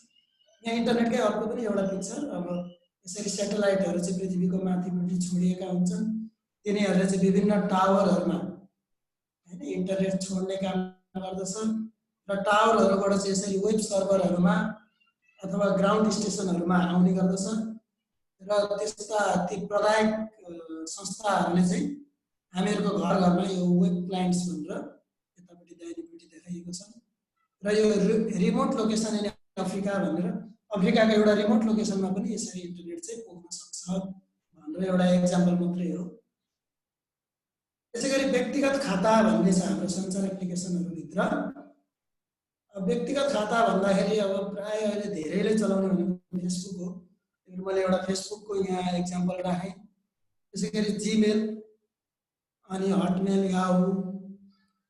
यहाँ इन्टरनेटकै अर्को पनि एउटा पिक्चर। अब यसरी सेटेलाइटहरू चाहिँ पृथ्वीको माथिपट्टि छोडिएका हुन्छन्। तिनीहरूले चाहिँ विभिन्न टावरहरूमा हैन इन्टरनेट छोड्ने काम गर्दछ र टावरहरूबाट चाहिँ यसरी वेब सर्भरहरूमा अथवा ग्राउन्ड स्टेसनहरूमा आउने गर्दछ। र त्यस्ता ती प्रदायक संस्थाहरूले चाहिँ हामीहरूको घर घरमा यो वेब क्लाइन्ट्स भनेर यतापट्टि दाहिनेपट्टि देखाइएको छ। र यो रिमोट लोकेसन इन अफ्रिका भनेर अफ्रिकाको एउटा रिमोट लोकेसनमा पनि यसरी इन्टरनेट चाहिँ पुग्न सक्छ भनेर एउटा एक्जाम्पल मात्रै हो। त्यसैगरी व्यक्तिगत खाता भन्ने छ हाम्रो सञ्चार एप्लिकेसनहरूभित्र। व्यक्तिगत खाता भन्दाखेरि अब प्राय अहिले धेरैले चलाउने भनेको फेसबुक हो। मैले एउटा फेसबुकको यहाँ एक्जाम्पल राखेँ। त्यसैगरी जीमेल अनि हटमेल याहू,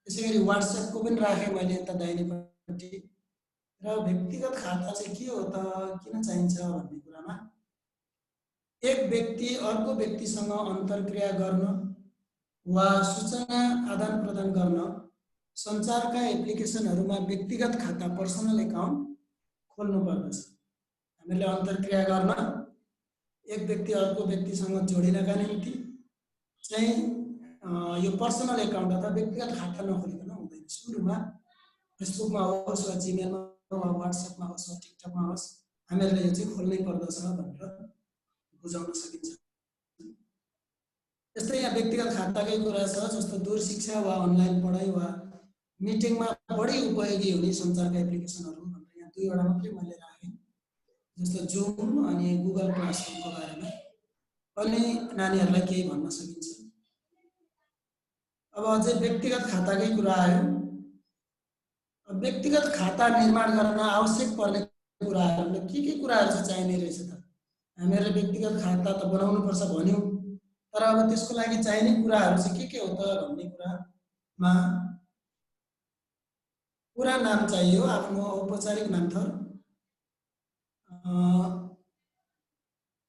त्यसैगरी वाट्सएपको पनि राखेँ मैले यता दाहिनेपट्टि। र व्यक्तिगत खाता चाहिँ के हो त, किन चाहिन्छ भन्ने कुरामा एक व्यक्ति अर्को व्यक्तिसँग अन्तर्क्रिया गर्न वा सूचना आदान प्रदान गर्न सञ्चारका एप्लिकेसनहरूमा व्यक्तिगत खाता पर्सनल एकाउन्ट खोल्नु पर्दछ। हामीले अन्तर्क्रिया गर्न एक व्यक्ति अर्को व्यक्तिसँग जोडिनका निम्ति चाहिँ यो पर्सनल एकाउन्ट अथवा व्यक्तिगत खाता नखोलिकन हुँदैन। सुरुमा फेसबुकमा होस् वा जीमेलमा वा वाट्सएपमा होस् वा टिकटकमा होस् हामीहरूले यो चाहिँ खोल्नै पर्दछ भनेर बुझाउन सकिन्छ। त्यस्तै यहाँ व्यक्तिगत खाताकै कुरा छ, जस्तो दूर शिक्षा वा अनलाइन पढाइ वा मिटिङमा बढी उपयोगी हुने सञ्चारका एप्लिकेसनहरू भनेर यहाँ 2 वटा मात्रै मैले राखेँ। जस्तो जुम अनि गुगल क्लासरुमको बारेमा पनि नानीहरूलाई केही भन्न सकिन्छ। अब अझै व्यक्तिगत खाताकै कुरा आयो। व्यक्तिगत खाता निर्माण गर्न आवश्यक पर्ने कुराहरू के कुराहरू चाहिँ चाहिने रहेछ त? हामीहरूले व्यक्तिगत खाता त बनाउनु पर्छ भन्यौँ, तर अब त्यसको लागि चाहिने कुराहरू चाहिँ के हो त भन्ने कुरामा पुरा नाम चाहियो, आफ्नो औपचारिक नामथर।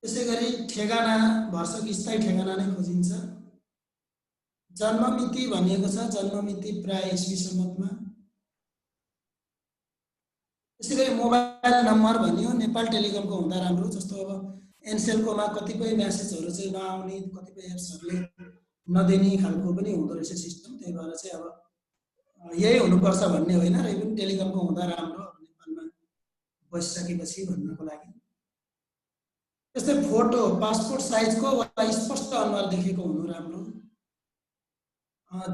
त्यसैगरी ठेगाना भर्सक स्थायी ठेगाना नै खोजिन्छ। जन्ममिति भनिएको छ, जन्ममिति प्राय इस्वी सम्मतमा। त्यसैगरी मोबाइल नम्बर भनियो, नेपाल टेलिकमको हुँदा राम्रो। जस्तो अब एनसेलकोमा कतिपय म्यासेजहरू चाहिँ नआउने, कतिपय एप्सहरूले नदिने खालको पनि हुँदो रहेछ सिस्टम। त्यही भएर चाहिँ अब यही हुनुपर्छ भन्ने होइन, र पनि टेलिकमको हुँदा राम्रो नेपालमा बसिसकेपछि भन्नको लागि। त्यस्तै फोटो पासपोर्ट साइजको वा स्पष्ट अनुहार देखेको हुनु राम्रो।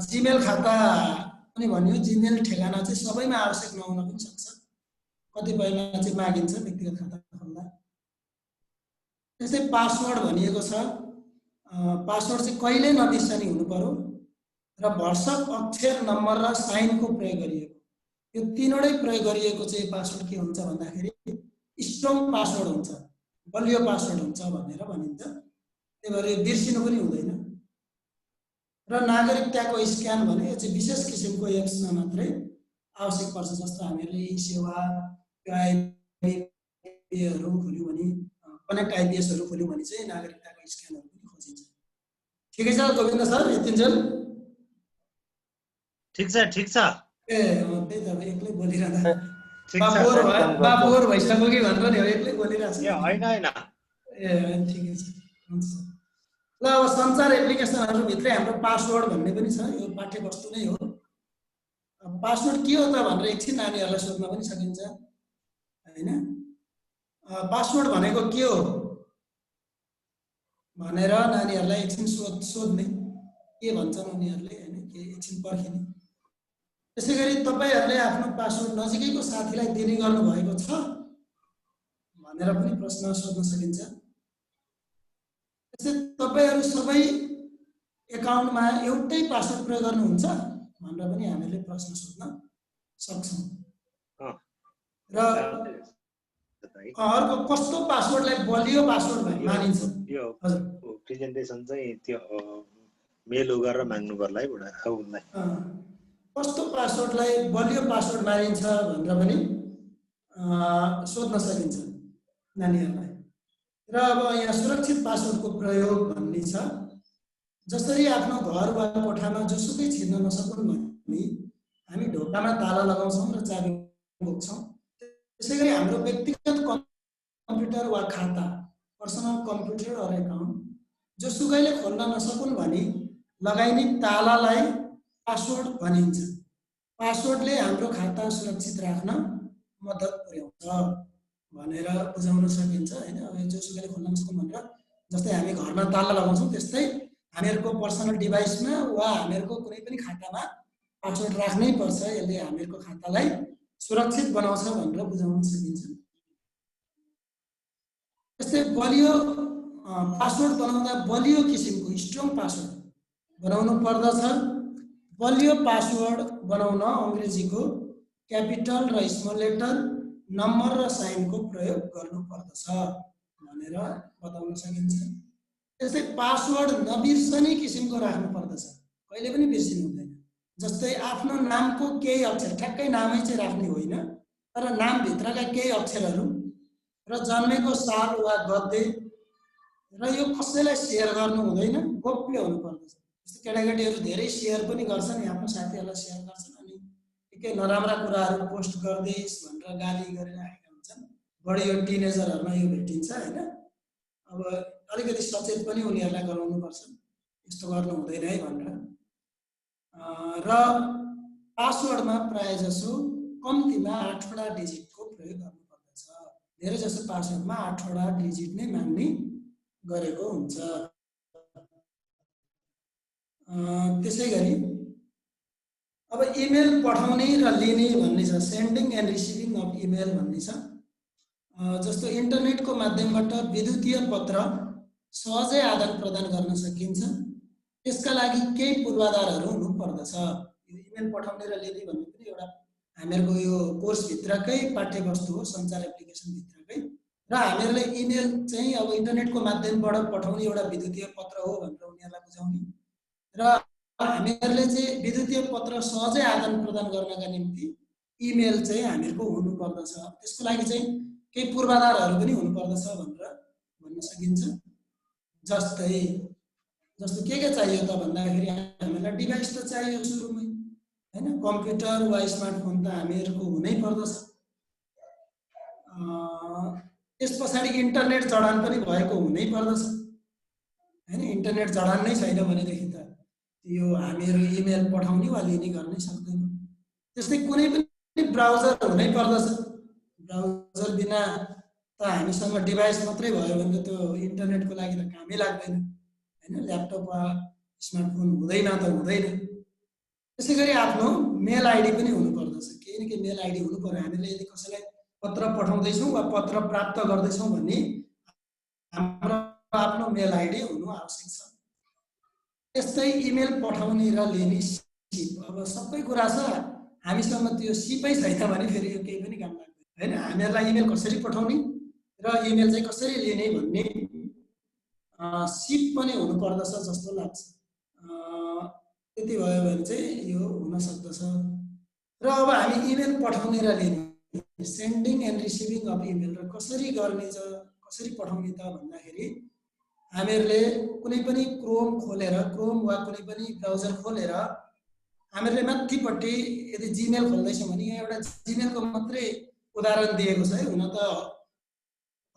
जीमेल खाता पनि भन्यो, जीमेल ठेगाना चाहिँ सबैमा आवश्यक नहुन पनि सक्छ, कतिपयमा चाहिँ मागिन्छ व्यक्तिगत खाता खोल्दा। त्यस्तै पासवर्ड भनिएको छ, पासवर्ड चाहिँ कहिल्यै नबिर्सनी हुनु पर्यो र भरसक अक्षर, नम्बर र साइनको प्रयोग गरिएको, यो तीनवटै प्रयोग गरिएको चाहिँ पासवर्ड के हुन्छ भन्दाखेरि स्ट्रङ पासवर्ड हुन्छ, बलियो पासवर्ड हुन्छ भनेर भनिन्छ। त्यही भएर यो बिर्सिनु पनि हुँदैन। र नागरिकताको स्क्यान भने यो चाहिँ विशेष किसिमको एप्समा मात्रै आवश्यक पर्छ, जस्तो हामीहरूले ई सेवा, आइपिएहरू खोल्यौँ भने, कनेक्ट आइपिएसहरू खोल्यौँ भने चाहिँ नागरिकताको स्क्यानहरू पनि खोजिन्छ। ठिकै छ गोविन्द सर, यतिन्जेल ठिक छ ठिक छ। ए त्यही त एक्लै बोलिरहँदा बाबुर भइसक्यो कि भनेर नि एक्लै बोलिरहेको छ। ए होइन होइन, ए ठिकै छ, हुन्छ। ल अब सञ्चार एप्लिकेसनहरू भित्रै हाम्रो पासवर्ड भन्ने पनि छ, यो पाठ्यवस्तु नै हो। पासवर्ड के हो त भनेर एकछिन नानीहरूलाई सोध्न पनि सकिन्छ होइन। पासवर्ड भनेको के हो भनेर नानीहरूलाई एकछिन सोध्ने, के भन्छन् उनीहरूले होइन, के एकछिन पर्खिने। त्यसै गरी तपाईँहरूले आफ्नो पासवर्ड नजिकैको साथीलाई दिने गर्नुभएको छ भनेर पनि प्रश्न सोध्न सकिन्छ। त्यस्तै तपाईँहरू सबै एकाउन्टमा एउटै पासवर्ड प्रयोग गर्नुहुन्छ भनेर पनि हामीले प्रश्न सोध्न सक्छौँ। र अर्को कस्तो पासवर्डलाई बलियो पासवर्ड मानिन्छ? यो प्रेजेन्टेसन चाहिँ त्यो मेल गरेर माग्नु पर्ला है बुढा उनलाई। कस्तो पासवर्डलाई बलियो पासवर्ड मानिन्छ भनेर पनि सोध्न सकिन्छ नानीहरूलाई। र अब यहाँ सुरक्षित पासवर्डको प्रयोग भन्ने छ, जसरी आफ्नो घर वा कोठामा जोसुकै छिर्न नसकुन् भन्ने हामी ढोकामा ताला लगाउँछौँ र चाबी बोक्छौँ, त्यसै गरी हाम्रो व्यक्तिगत कम्प्युटर वा खाता, पर्सनल कम्प्युटर अर एकाउन्ट जोसुकैले खोल्न नसकुन् भनी लगाइने तालालाई पासवर्ड भनिन्छ। पासवर्डले हाम्रो खाता सुरक्षित राख्न मद्दत पुर्याउँछ भनेर बुझाउन सकिन्छ होइन। अब जोसुकैले खोल्न नसकुन् भनेर, जस्तै हामी घरमा ताला लगाउँछौँ त्यस्तै हामीहरूको पर्सनल डिभाइसमा वा हामीहरूको कुनै पनि खातामा पासवर्ड राख्नै पर्छ, यसले हामीहरूको खातालाई सुरक्षित बनाउँछ भनेर बुझाउन सकिन्छ। त्यस्तै बलियो पासवर्ड बनाउँदा बलियो किसिमको स्ट्रङ पासवर्ड बनाउनु पर्दछ। बलियो पासवर्ड बनाउन अङ्ग्रेजीको क्यापिटल र स्मल लेटर, नम्बर र साइनको प्रयोग गर्नुपर्दछ भनेर बताउन सकिन्छ। त्यस्तै पासवर्ड नबिर्सने किसिमको राख्नु पर्दछ, कहिले पनि बिर्सिनु हुँदैन। जस्तै आफ्नो नामको केही अक्षर, ठ्याक्कै नामै चाहिँ राख्ने होइन, तर नामभित्रका केही अक्षरहरू र जन्मेको साल वा गते, र यो कसैलाई सेयर गर्नु हुँदैन, गोप्य हुनुपर्दछ। जस्तो केटाकेटीहरू धेरै सेयर पनि गर्छन्, आफ्नो साथीहरूलाई सेयर गर्छन्, अनि के नराम्रा कुराहरू पोस्ट गर्दैस् भनेर गाली गरिराखेका हुन्छन्। बढी यो टिनेजरहरूमा यो भेटिन्छ होइन। अब अलिकति सचेत पनि उनीहरूलाई गराउनुपर्छ, यस्तो गर्नु हुँदैन है भनेर। र पासवर्डमा प्रायःजसो कम्तीमा 8वटा डिजिटको प्रयोग गर्नुपर्दछ। धेरै जसो पासवर्डमा 8वटा डिजिट नै माग्ने गरेको हुन्छ। त्यसै गरी अब इमेल पठाउने र लिने भन्ने छ, sending and receiving of email भन्ने छ। जस्तो इन्टरनेटको माध्यमबाट विद्युतीय पत्र सहजै आदान प्रदान गर्न सकिन्छ, त्यसका लागि केही पूर्वाधारहरू हुनुपर्दछ। यो इमेल पठाउने र लिने भन्ने पनि एउटा हामीहरूको यो कोर्सभित्रकै पाठ्यवस्तु हो, सञ्चार एप्लिकेसनभित्रकै। र हामीहरूले इमेल चाहिँ अब इन्टरनेटको माध्यमबाट पठाउने एउटा विद्युतीय पत्र हो भनेर उनीहरूलाई बुझाउने, र हामीहरूले चाहिँ विद्युतीय पत्र सहजै आदान प्रदान गर्नका निम्ति इमेल चाहिँ हामीहरूको हुनुपर्दछ। त्यसको लागि चाहिँ केही पूर्वाधारहरू पनि हुनुपर्दछ भनेर भन्न सकिन्छ। जस्तो के चाहियो त भन्दाखेरि हामीलाई डिभाइस त चाहियो सुरुमै होइन, कम्प्युटर वा स्मार्टफोन त हामीहरूको हुनै पर्दछ। त्यस पछाडि इन्टरनेट जडान पनि भएको हुनै पर्दछ होइन। इन्टरनेट जडान नै छैन भनेदेखि त यो हामीहरू इमेल पठाउने वा लिने गर्नै सक्दैन। त्यस्तै कुनै पनि ब्राउजर हुनै पर्दछ, ब्राउजर बिना त हामीसँग डिभाइस मात्रै भयो भने त त्यो इन्टरनेटको लागि त कामै लाग्दैन होइन। ल्यापटप वा स्मार्टफोन हुँदैन त हुँदैन। त्यसै गरी आफ्नो मेल आइडी पनि हुनुपर्दछ, केही न केही मेल आइडी हुनु पर्यो। हामीले यदि कसैलाई पत्र पठाउँदैछौँ वा पत्र प्राप्त गर्दैछौँ भने हाम्रो आफ्नो मेल आइडी हुनु आवश्यक छ। त्यस्तै इमेल पठाउने र लिने सिप, अब सबै कुरा छ, हामीसँग त्यो सिपै छैन भने फेरि यो केही पनि काम लाग्दैन हैन। हामीहरूलाई इमेल कसरी पठाउने र इमेल चाहिँ कसरी लिने भन्ने सिप पनि हुनुपर्दछ जस्तो लाग्छ। त्यति भयो भने चाहिँ यो हुन सक्दछ। र अब हामी इमेल पठाउने र लिने, sending and receiving of email र कसरी गर्ने छ, कसरी पठाउने त भन्दाखेरि हामीहरूले कुनै पनि क्रोम खोलेर, क्रोम वा कुनै पनि ब्राउजर खोलेर हामीहरूले माथिपट्टि यदि जिमेल खोल्दैछौँ भने यहाँ एउटा जिमेलको मात्रै उदाहरण दिएको छ है। हुन त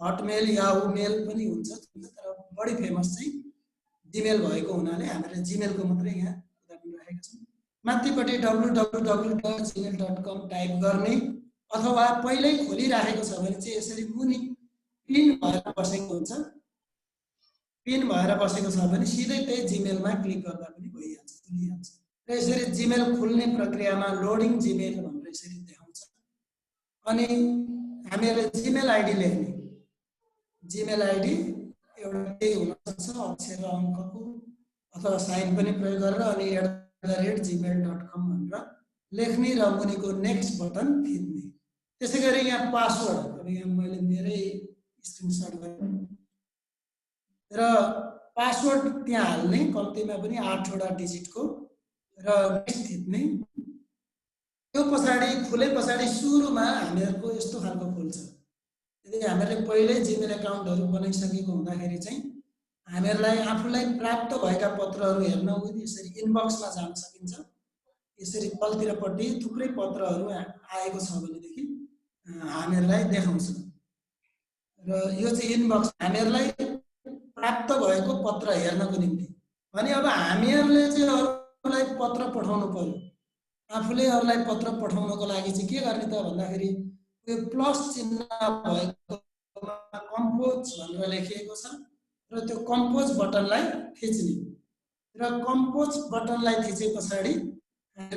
हटमेल याहू मेल पनि हुन्छ, तर बढी फेमस चाहिँ जिमेल भएको हुनाले हामीले जिमेलको मात्रै यहाँ उदाहरण राखेका छौँ। माथिपट्टि www.gmail.com टाइप गर्ने, अथवा पहिल्यै खोलिराखेको छ भने चाहिँ यसरी मुनि पिन भएर बसेको हुन्छ। पिन भएर बसेको छ भने सिधै त्यही जिमेलमा क्लिक गर्दा पनि भइहाल्छ, खुलिहाल्छ। र यसरी जिमेल खुल्ने प्रक्रियामा लोडिङ जिमेल भनेर यसरी देखाउँछ। अनि हामीहरूले जिमेल आइडी लेख्ने, जिमेल आइडी एउटा केही हुनसक्छ अक्षर र अङ्कको, अथवा साइन पनि प्रयोग गरेर अनि @gmail.com भनेर लेख्ने र मुनिको नेक्स्ट बटन थिच्ने। त्यसै गरी यहाँ पासवर्ड, अब यहाँ मैले मेरै स्क्रिनसट गरेँ र पासवर्ड त्यहाँ हाल्ने, कम्तीमा पनि 8 वटा डिजिटको, र नेक्स्ट थिच्ने। त्यो पछाडि खुले पछाडि सुरुमा हामीहरूको यस्तो खालको खुल्छ। यदि हामीहरूले पहिल्यै जिमेल एकाउन्टहरू बनाइसकेको हुँदाखेरि चाहिँ हामीहरूलाई आफूलाई प्राप्त भएका पत्रहरू हेर्न यसरी इनबक्समा जान सकिन्छ। यसरी तलतिरपट्टि थुप्रै पत्रहरू आएको छ भनेदेखि हामीहरूलाई देखाउँछ। र यो चाहिँ इनबक्स हामीहरूलाई प्राप्त भएको पत्र हेर्नको निम्ति। भने अब हामीहरूले चाहिँ अरूलाई पत्र पठाउनु पर्यो। आफूले अरूलाई पत्र पठाउनको लागि चाहिँ के गर्ने त भन्दाखेरि यो प्लस चिन्ह भएको कम्पोज भनेर लेखिएको छ, र त्यो कम्पोज बटनलाई थिच्ने। र कम्पोज बटनलाई थिचे पछाडि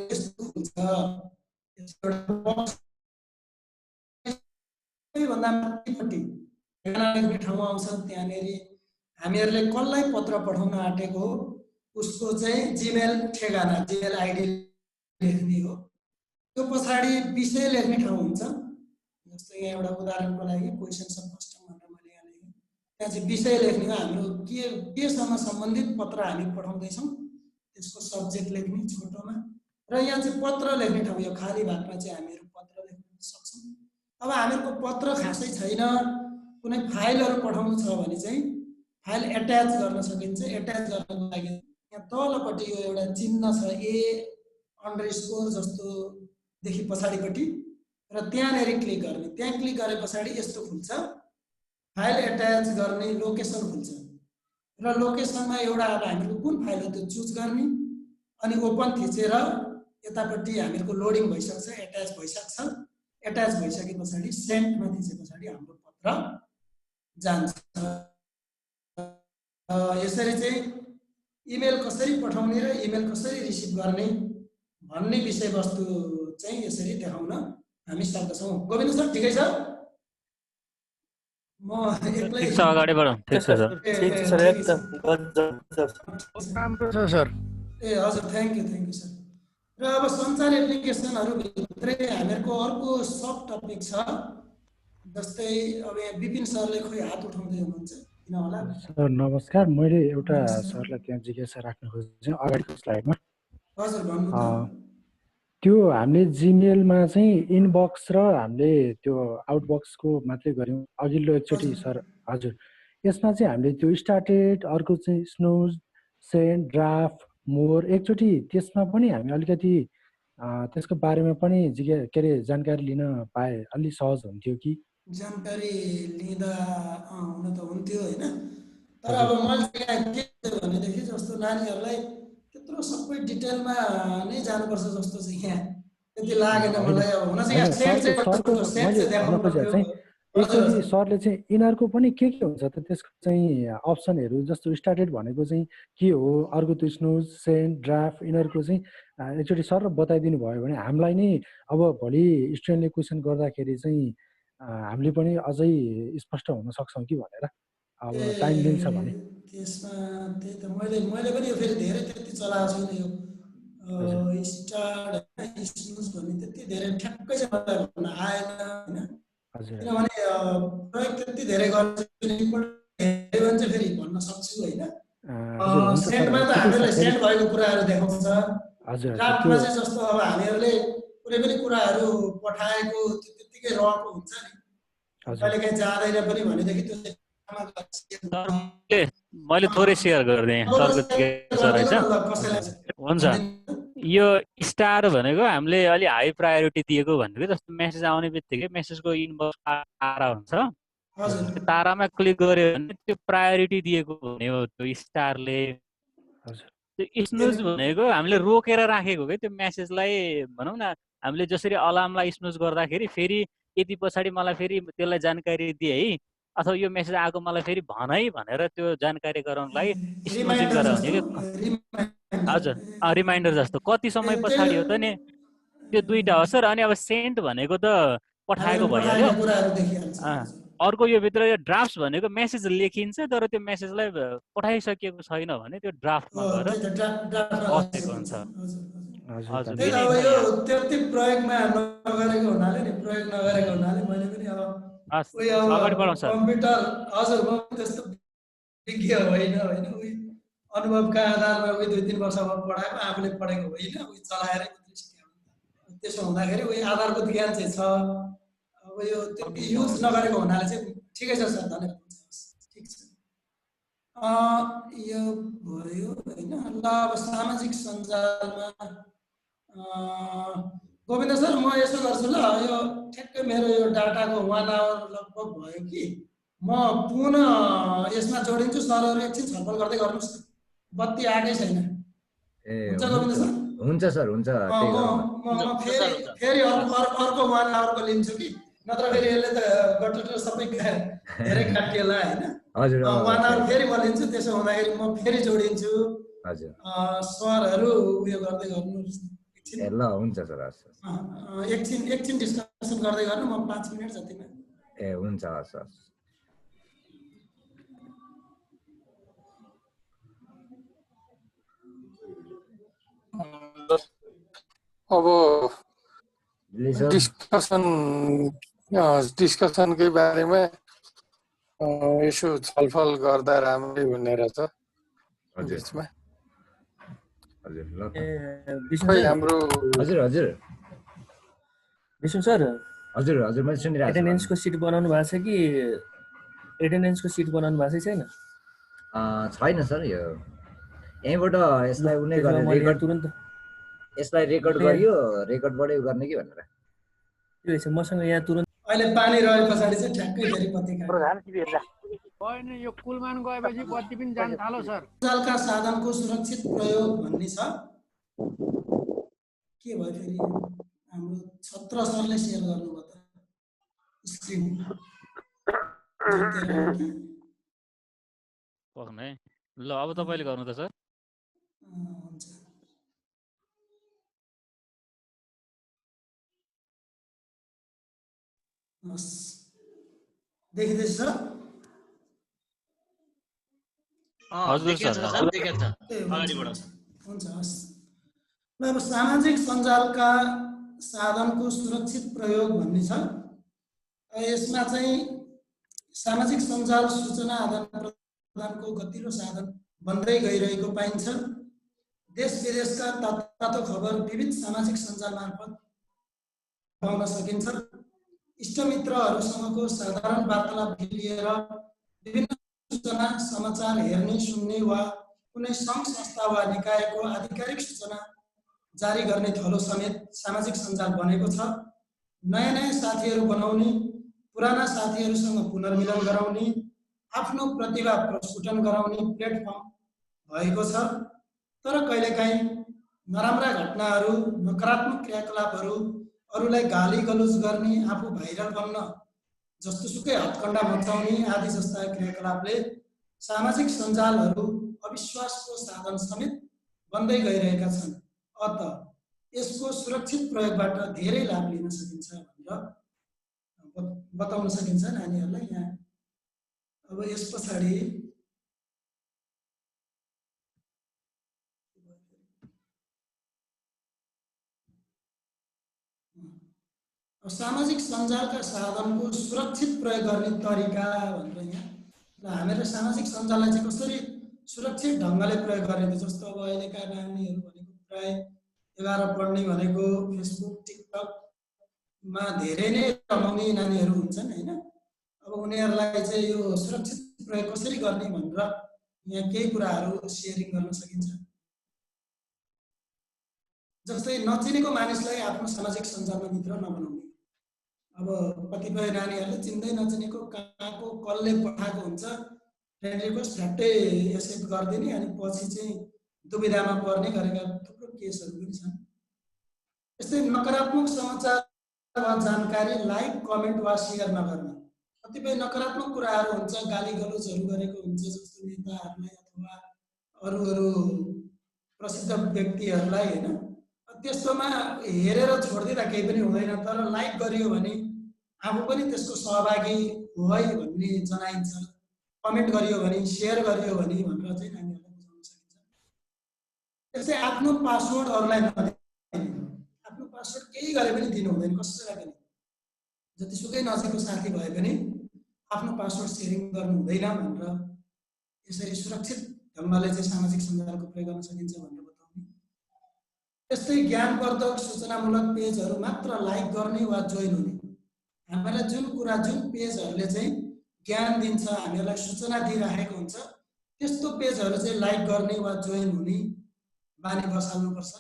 यस्तो हुन्छ, सबैभन्दा माथिपट्टि ठेगाना लेख्ने ठाउँ आउँछ। त्यहाँनिर हामीहरूले कसलाई पत्र पठाउन आँटेको हो उसको चाहिँ जिमेल ठेगाना, जिमेल आइडी लेख्ने हो। त्यो पछाडि विषय लेख्ने ठाउँ हुन्छ। जस्तै यहाँ एउटा उदाहरणको लागि क्वेसन्स अफ कस्टम भनेर मैले यहाँ लेखेँ, त्यहाँ चाहिँ विषय लेख्ने हो। हाम्रो केसँग सम्बन्धित पत्र हामी पठाउँदैछौँ त्यसको सब्जेक्ट लेख्ने छोटोमा। र यहाँ चाहिँ पत्र लेख्ने ठाउँ, यो खाली भागमा चाहिँ हामीहरू पत्र लेख्न सक्छौँ। अब हामीहरूको पत्र खासै छैन, कुनै फाइलहरू पठाउनु छ भने चाहिँ फाइल एट्याच गर्न सकिन्छ। एट्याच गर्नको लागि यहाँ तलपट्टि यो एउटा चिन्ह छ, A_ जस्तो देखि पछाडिपट्टि, र त्यहाँनिर क्लिक गर्ने। त्यहाँ क्लिक गरे पछाडि यस्तो खुल्छ, फाइल एट्याच गर्ने लोकेसन खुल्छ। र लोकेसनमा एउटा अब हामीहरूको कुन फाइल हो त्यो चुज गर्ने, अनि ओपन थिचेर यतापट्टि हामीहरूको लोडिङ भइसक्छ, एट्याच भइसक्छ। एट्याच भइसके पछाडि सेन्डमा थिचे पछाडि हाम्रो पत्र जान्छ। यसरी चाहिँ इमेल कसरी पठाउने र इमेल कसरी रिसिभ गर्ने भन्ने विषयवस्तु चाहिँ यसरी देखाउन हामी सक्दछौँ। गोविन्द सर ठिकै छ? म एक्लै ठिक छ, अगाडि बढौँ। ठिक छ सर, ठिक छ सर, एकदम राम्रो छ सर। ए हजुर, थ्याङ्क यू सर। र अब सञ्चार एप्लिकेसनहरू भित्रै हामीहरूको अर्को सब टपिक छ। जस्तै अब यहाँ विपिन सरले खोइ हात उठाउँदै हुनुहुन्छ, किन होला? सर नमस्कार, मैले एउटा सरलाई त्यहाँ जिज्ञासा राख्न खोजेँ अगाडिको स्लाइडमा। हजुर भन्नु त। त्यो हामीले जिमेलमा चाहिँ इनबक्स र हामीले त्यो आउटबक्सको मात्रै गऱ्यौँ अघिल्लो एकचोटि सर। हजुर, यसमा चाहिँ हामीले त्यो स्टार्टेड, अर्को चाहिँ स्नुज, सेन्ड, ड्राफ्ट, मोर, एकचोटि त्यसमा पनि हामी अलिकति त्यसको बारेमा पनि के अरे जानकारी लिन पाए अलि सहज हुन्थ्यो कि? जानकारी लिँदा हुन त हुन्थ्यो होइन, तर अब मैले के भनेदेखि जस्तो नानीहरूलाई त्यत्रो सबै डिटेलमा नै जानुपर्छ जस्तो चाहिँ यहाँ त्यति लागेन मलाई। अब हुन चाहिँ एकचोटि सरले चाहिँ यिनीहरूको पनि के हुन्छ त त्यसको चाहिँ अप्सनहरू, जस्तो स्टार्टेड भनेको चाहिँ के हो, अर्को त्यो स्नुज, सेन्ड, ड्राफ्ट, यिनीहरूको चाहिँ एकचोटि सर बताइदिनु भयो भने हामीलाई नै अब भोलि स्टुडेन्टले क्वेसन गर्दाखेरि चाहिँ हामीले पनि अझै स्पष्ट हुन सक्छौँ कि भनेर। अब टाइम लिन्छ भने त्यसमा त्यही त मैले पनि यो फेरि धेरै त्यति चलाएको छैन यो स्टार्ट होइन स्नुज भन्ने त्यति धेरै ठ्याक्कै चाहिँ मलाई भन्न आएन होइन हजुर किनभने प्रयोग त्यति धेरै गर्छ भने चाहिँ फेरि भन्न सक्छु होइन सेन्टमा त हामीहरूलाई सेन्ट भएको कुराहरू देखाउँछ हजुर ड्राफ्टमा चाहिँ जस्तो अब हामीहरूले कुनै पनि कुराहरू पठाएको त्यतिकै रहेको हुन्छ नि कहिले काहीँ जाँदैन पनि भनेदेखि त्यो मैले थोरै सेयर गरिदिएँ हुन्छ यो स्टार भनेको हामीले अलि हाई प्रायोरिटी दिएको भनेको जस्तो मेसेज आउने बित्तिकै मेसेजको इनबक्स तारा हुन्छ तारामा क्लिक गर्यो भने त्यो प्रायोरिटी दिएको हुने हो त्यो स्टारले त्यो स्नुज भनेको हामीले रोकेर राखेको के त्यो मेसेजलाई भनौँ न हामीले जसरी अलार्मलाई स्नुज गर्दाखेरि फेरि यति पछाडि मलाई फेरि त्यसलाई जानकारी दिए है अथवा यो मेसेज आएको मलाई फेरि भन है भनेर त्यो जानकारी गराउनलाई स्नुजिङ गराउने कि हजुर रिमाइन्डर जस्तो कति समय पछाडि हो त नि त्यो दुईटा हो सर अनि अब सेन्ट भनेको त पठाएको भइहाल्यो अर्को यो भित्र यो ड्राफ्ट भनेको मेसेज लेखिन्छ तर त्यो मेसेजलाई पठाइसकिएको छैन भने त्यो ड्राफ्टमा गएर बसेको हुन्छ हजुर त्यति प्रयोगमा नगरेको हुनाले नि प्रयोग नगरेको हुनाले मैले पनि अब अगाडि बढाउँ सर कम्प्युटर हजुर म त्यस्तो विज्ञ होइन होइन उही अनुभवका आधारमा उही 2-3 वर्ष अब पढाएको आफूले पढेको होइन उही चलाएरै त्यसो हुँदाखेरि उही आधारभूत ज्ञान चाहिँ छ अब यो त्यति युज नगरेको हुनाले चाहिँ ठिकै छ सर धन्यवाद ठिक छ यो भयो होइन ल अब सामाजिक सञ्जालमा गोविन्द सर म यसो गर्छु ल यो ठ्याक्कै मेरो यो डाटाको 1 आवर लगभग भयो कि म पुनः यसमा जोडिन्छु सरहरू एकछिन छलफल गर्दै गर्नुहोस् न बत्ती आएकै छैन हुन्छ गोविन्द सर हुन्छ सर हुन्छ म फेरि अर्को 1 आवरको लिन्छु कि नत्र फेरि यसले त गट्टु सबै धेरै काटिएला होइन हजुर 1 आवर फेरि म लिन्छु त्यसो हुँदाखेरि म फेरि जोडिन्छु हजुर सरहरू उयो गर्दै गर्नुहोस् ल हुन्छ सर एकछिन डिस्कसन गर्दै गर्नु म 5 मिनेट जतिमा ए हुन्छ सर अब डिस्कसनकै बारेमा यसो छलफल गर्दा राम्रै हुने रहेछ बिचमा हजुर ल हाम्रो हजुर हजुर विष्णु सर हजुर हजुर मैले सुनिरहेको छु एटेन्डेन्सको सिट बनाउनु भएको छ कि एटेन्डेन्सको सिट बनाउनु भएको छैन छैन सर यो यहीँबाट यसलाई उनी गरेर रेकर्ड तुरुन्त यसलाई रेकर्ड गरियो रेकर्डबाटै गर्ने कि भनेर त्यो रहेछ मसँग यहाँ तुरुन्त अहिले पानी रहे पछाडि चाहिँ ठ्याक्कै फेरि बत्ती होइन यो कुलमान गएपछि बत्ती पनि जान थाल्यो सर सञ्जालका साधनको सुरक्षित प्रयोग भन्ने छ के भयो फेरि हाम्रो छत्र सरले शेयर गर्नुभयो त स्क्रिन ल अब तपाईले गर्नु त सर हुन्छ देखिँदैछ सर हजुर सर हुन्छ हस् ल अब सामाजिक सञ्जालका साधनको सुरक्षित प्रयोग भन्ने छ यसमा चाहिँ सामाजिक सञ्जाल सूचना आदान प्रदानको गतिलो साधन बन्दै गइरहेको पाइन्छ देश विदेशका तातो खबर विविध सामाजिक सञ्जाल मार्फत पाउन सकिन्छ इष्टमित्रहरूसँगको साधारण वार्तालापदेखि लिएर विभिन्न सूचना समाचार हेर्ने सुन्ने वा कुनै सङ्घ संस्था वा निकायको आधिकारिक सूचना जारी गर्ने थलो समेत सामाजिक सञ्जाल बनेको छ नयाँ नयाँ साथीहरू बनाउने पुराना साथीहरूसँग पुनर्मिलन गराउने आफ्नो प्रतिभा प्रस्फुटन गराउने प्लेटफर्म भएको छ तर कहिलेकाहीँ नराम्रा घटनाहरू नकारात्मक क्रियाकलापहरू अरूलाई गाली गलौज गर्ने आफू भाइरल बन्न जस्तोसुकै हत्कण्डा मचाउने आदि जस्ता क्रियाकलापले सामाजिक सञ्जालहरू अविश्वासको साधन समेत बन्दै गइरहेका छन् अत यसको सुरक्षित प्रयोगबाट धेरै लाभ लिन सकिन्छ भनेर बताउन सकिन्छ नानीहरूलाई यहाँ अब यस पछाडि सामाजिक सञ्जालका साधनको सुरक्षित प्रयोग गर्ने तरिका भनेर यहाँ र हामीहरूले सामाजिक सञ्जाललाई चाहिँ कसरी सुरक्षित ढङ्गले प्रयोग गर्ने जस्तो अब अहिलेका नानीहरू भनेको प्राय 11 पढ्ने भनेको फेसबुक टिकटकमा धेरै नै रमाउने नानीहरू हुन्छन् हैन। अब उनीहरूलाई चाहिँ यो सुरक्षित प्रयोग कसरी गर्ने भनेर यहाँ केही कुराहरू सेयरिङ गर्न सकिन्छ। जस्तै नचिनेको मानिसलाई आफ्नो सामाजिक सञ्जालमा मित्र नबनाउने। अब कतिपय नानीहरूले चिन्दै नचिनेको कहाँको कसले पठाएको हुन्छ फ्रेन्ड रिक्वेस्ट झट्टै एक्सेप्ट गरिदिने अनि पछि चाहिँ दुविधामा पर्ने गरेका थुप्रो केसहरू पनि छन्। यस्तै नकारात्मक समाचार वा जानकारी लाइक कमेन्ट वा सेयर नगर्ने। कतिपय नकारात्मक कुराहरू हुन्छ, गाली गलौजहरू गरेको हुन्छ जस्तो नेताहरूलाई अथवा अरू प्रसिद्ध व्यक्तिहरूलाई हैन। त्यस्तोमा हेरेर छोडिदिँदा केही पनि हुँदैन, तर लाइक गरियो भने आफू पनि त्यसको सहभागी हो है भन्ने जनाइन्छ। कमेन्ट गरियो भने, सेयर गरियो भने भनेर चाहिँ नानीहरूलाई बुझाउन सकिन्छ। त्यस्तै आफ्नो पासवर्ड अरूलाई नदिने। आफ्नो पासवर्ड केही गरे पनि दिनु हुँदैन कसैलाई पनि। जतिसुकै नजिकको साथी भए पनि आफ्नो पासवर्ड सेयरिङ गर्नु हुँदैन भनेर यसरी सुरक्षित ढङ्गले चाहिँ सामाजिक सञ्जालको प्रयोग गर्न सकिन्छ भनेर बताउने। त्यस्तै ज्ञानवर्धक सूचनामूलक पेजहरू मात्र लाइक गर्ने वा जोइन हुने। हामीलाई जुन पेजहरूले चाहिँ ज्ञान दिन्छ, हामीहरूलाई सूचना दिइराखेको हुन्छ, त्यस्तो पेजहरू चाहिँ लाइक गर्ने वा जोइन हुने बानी बसाल्नुपर्छ।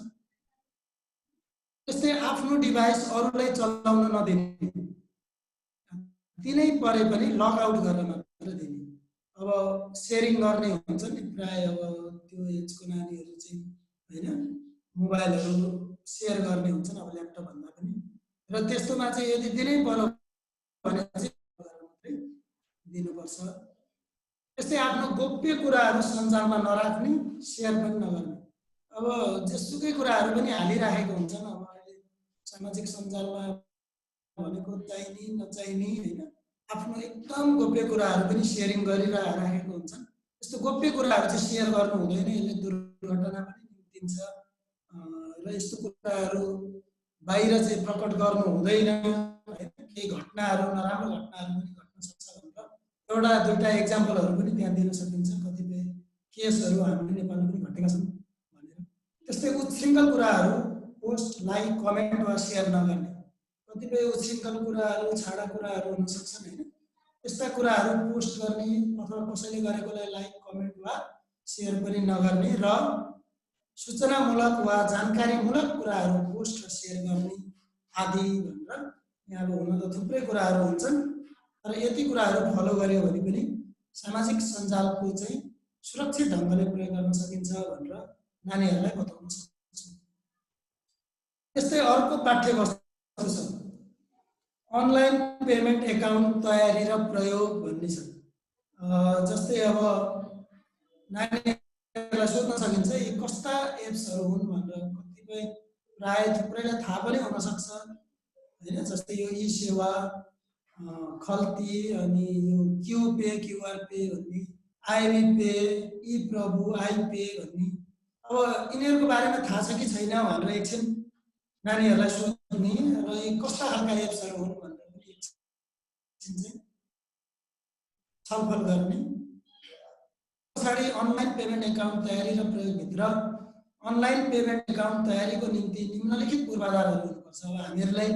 त्यस्तै आफ्नो डिभाइस अरूलाई चलाउन नदिने। दिनै परे पनि लग आउट गरेर मात्र दिने। अब सेयरिङ गर्ने हुन्छ नि प्राय अब त्यो एजको नानीहरू चाहिँ हैन मोबाइलहरू सेयर गर्ने हुन्छन् अब ल्यापटप भन्दा पनि। र त्यस्तोमा चाहिँ यदि दिनै पर्यो भने चाहिँ मात्रै दिनुपर्छ। त्यस्तै आफ्नो गोप्य कुराहरू सञ्जालमा नराख्ने, सेयर पनि नगर्ने। अब जेसुकै कुराहरू पनि हालिराखेको हुन्छन् अब अहिले सामाजिक सञ्जालमा भनेको चाहिने नचाहिने हैन आफ्नो एकदम गोप्य कुराहरू पनि सेयरिङ गरिराखेको हुन्छन्। त्यस्तो गोप्य कुराहरू चाहिँ सेयर गर्नु हुँदैन, यसले दुर्घटना पनि निम्तिन्छ र यस्तो कुराहरू बाहिर चाहिँ प्रकट गर्नु हुँदैन। केही घटनाहरू नराम्रो घटनाहरू पनि घट्न सक्छ भनेर एउटा दुईटा एक्जाम्पलहरू पनि त्यहाँ दिन सकिन्छ। कतिपय केसहरू हामीले नेपालमा पनि घटेका छन् भनेर। त्यस्तै उच्छृङ्खल कुराहरू पोस्ट, लाइक, कमेन्ट वा सेयर नगर्ने। कतिपय उच्छृङ्खल कुराहरू, छाडा कुराहरू हुन सक्छन् हैन। त्यस्ता कुराहरू पोस्ट गर्ने अथवा कसैले गरेकोलाई लाइक, कमेन्ट वा सेयर पनि नगर्ने र सूचनामूलक वा जानकारीमूलक कुराहरू पोस्ट र सेयर गर्ने आदि भनेर यहाँ अब हुन त थुप्रै कुराहरू हुन्छन्, तर यति कुराहरू फलो गर्यो भने पनि सामाजिक सञ्जालको चाहिँ सुरक्षित ढङ्गले प्रयोग गर्न सकिन्छ भनेर नानीहरूलाई बताउन सक्छौँ। त्यस्तै अर्को पाठ्यवस्तु छ अनलाइन पेमेन्ट एकाउन्ट तयारी र प्रयोग भन्ने छ। जस्तै अब नानीहरूलाई सोध्न सकिन्छ यी कस्ता एप्सहरू हुन् भनेर। कतिपय प्राय थुप्रैलाई थाहा पनि हुन सक्छ हैन। जस्तै यो ई सेवा, खल्ती, अनि यो क्यू पे, क्युआर पे भन्ने, आइबी पे, ई प्रभु, आई पे भन्ने। अब यिनीहरूको बारेमा थाहा छ कि छैन भनेर एकछिन नानीहरूलाई सोध्ने र यी कस्ता खालका एप्सहरू हुन् भनेर पनि एकछिन चाहिँ छलफल गर्ने। पछाडि अनलाइन पेमेन्ट एकाउन्ट तयारी र प्रयोगभित्र अनलाइन पेमेन्ट एकाउन्ट तयारीको निम्ति निम्नलिखित पूर्वाधारहरू हुनुपर्छ। अब हामीहरूलाई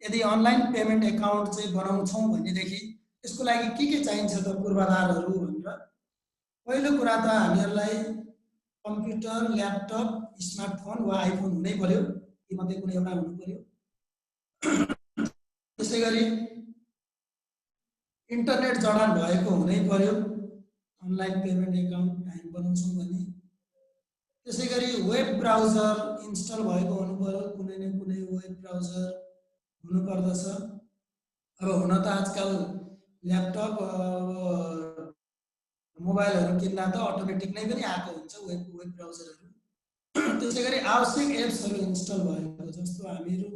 यदि अनलाइन पेमेन्ट एकाउन्ट चाहिँ बनाउँछौँ भनेदेखि यसको लागि के चाहिन्छ त पूर्वाधारहरू भनेर। पहिलो कुरा त हामीहरूलाई कम्प्युटर, ल्यापटप, स्मार्टफोन वा आइफोन हुनै पर्यो, यी मध्ये कुनै एउटा हुनु पर्यो। त्यसै गरी इन्टरनेट जडान भएको हुनै पर्यो अनलाइन पेमेन्ट एकाउन्ट हामी बनाउँछौँ भने। त्यसै गरी वेब ब्राउजर इन्स्टल भएको हुनु पर्यो, कुनै न कुनै वेब ब्राउजर हुनुपर्दछ। अब हुन त आजकल ल्यापटप मोबाइलहरू किन्दा त अटोमेटिक नै पनि आएको हुन्छ वेब ब्राउजरहरू। त्यसै गरी आवश्यक एप्सहरू इन्स्टल भएको, जस्तो हामीहरू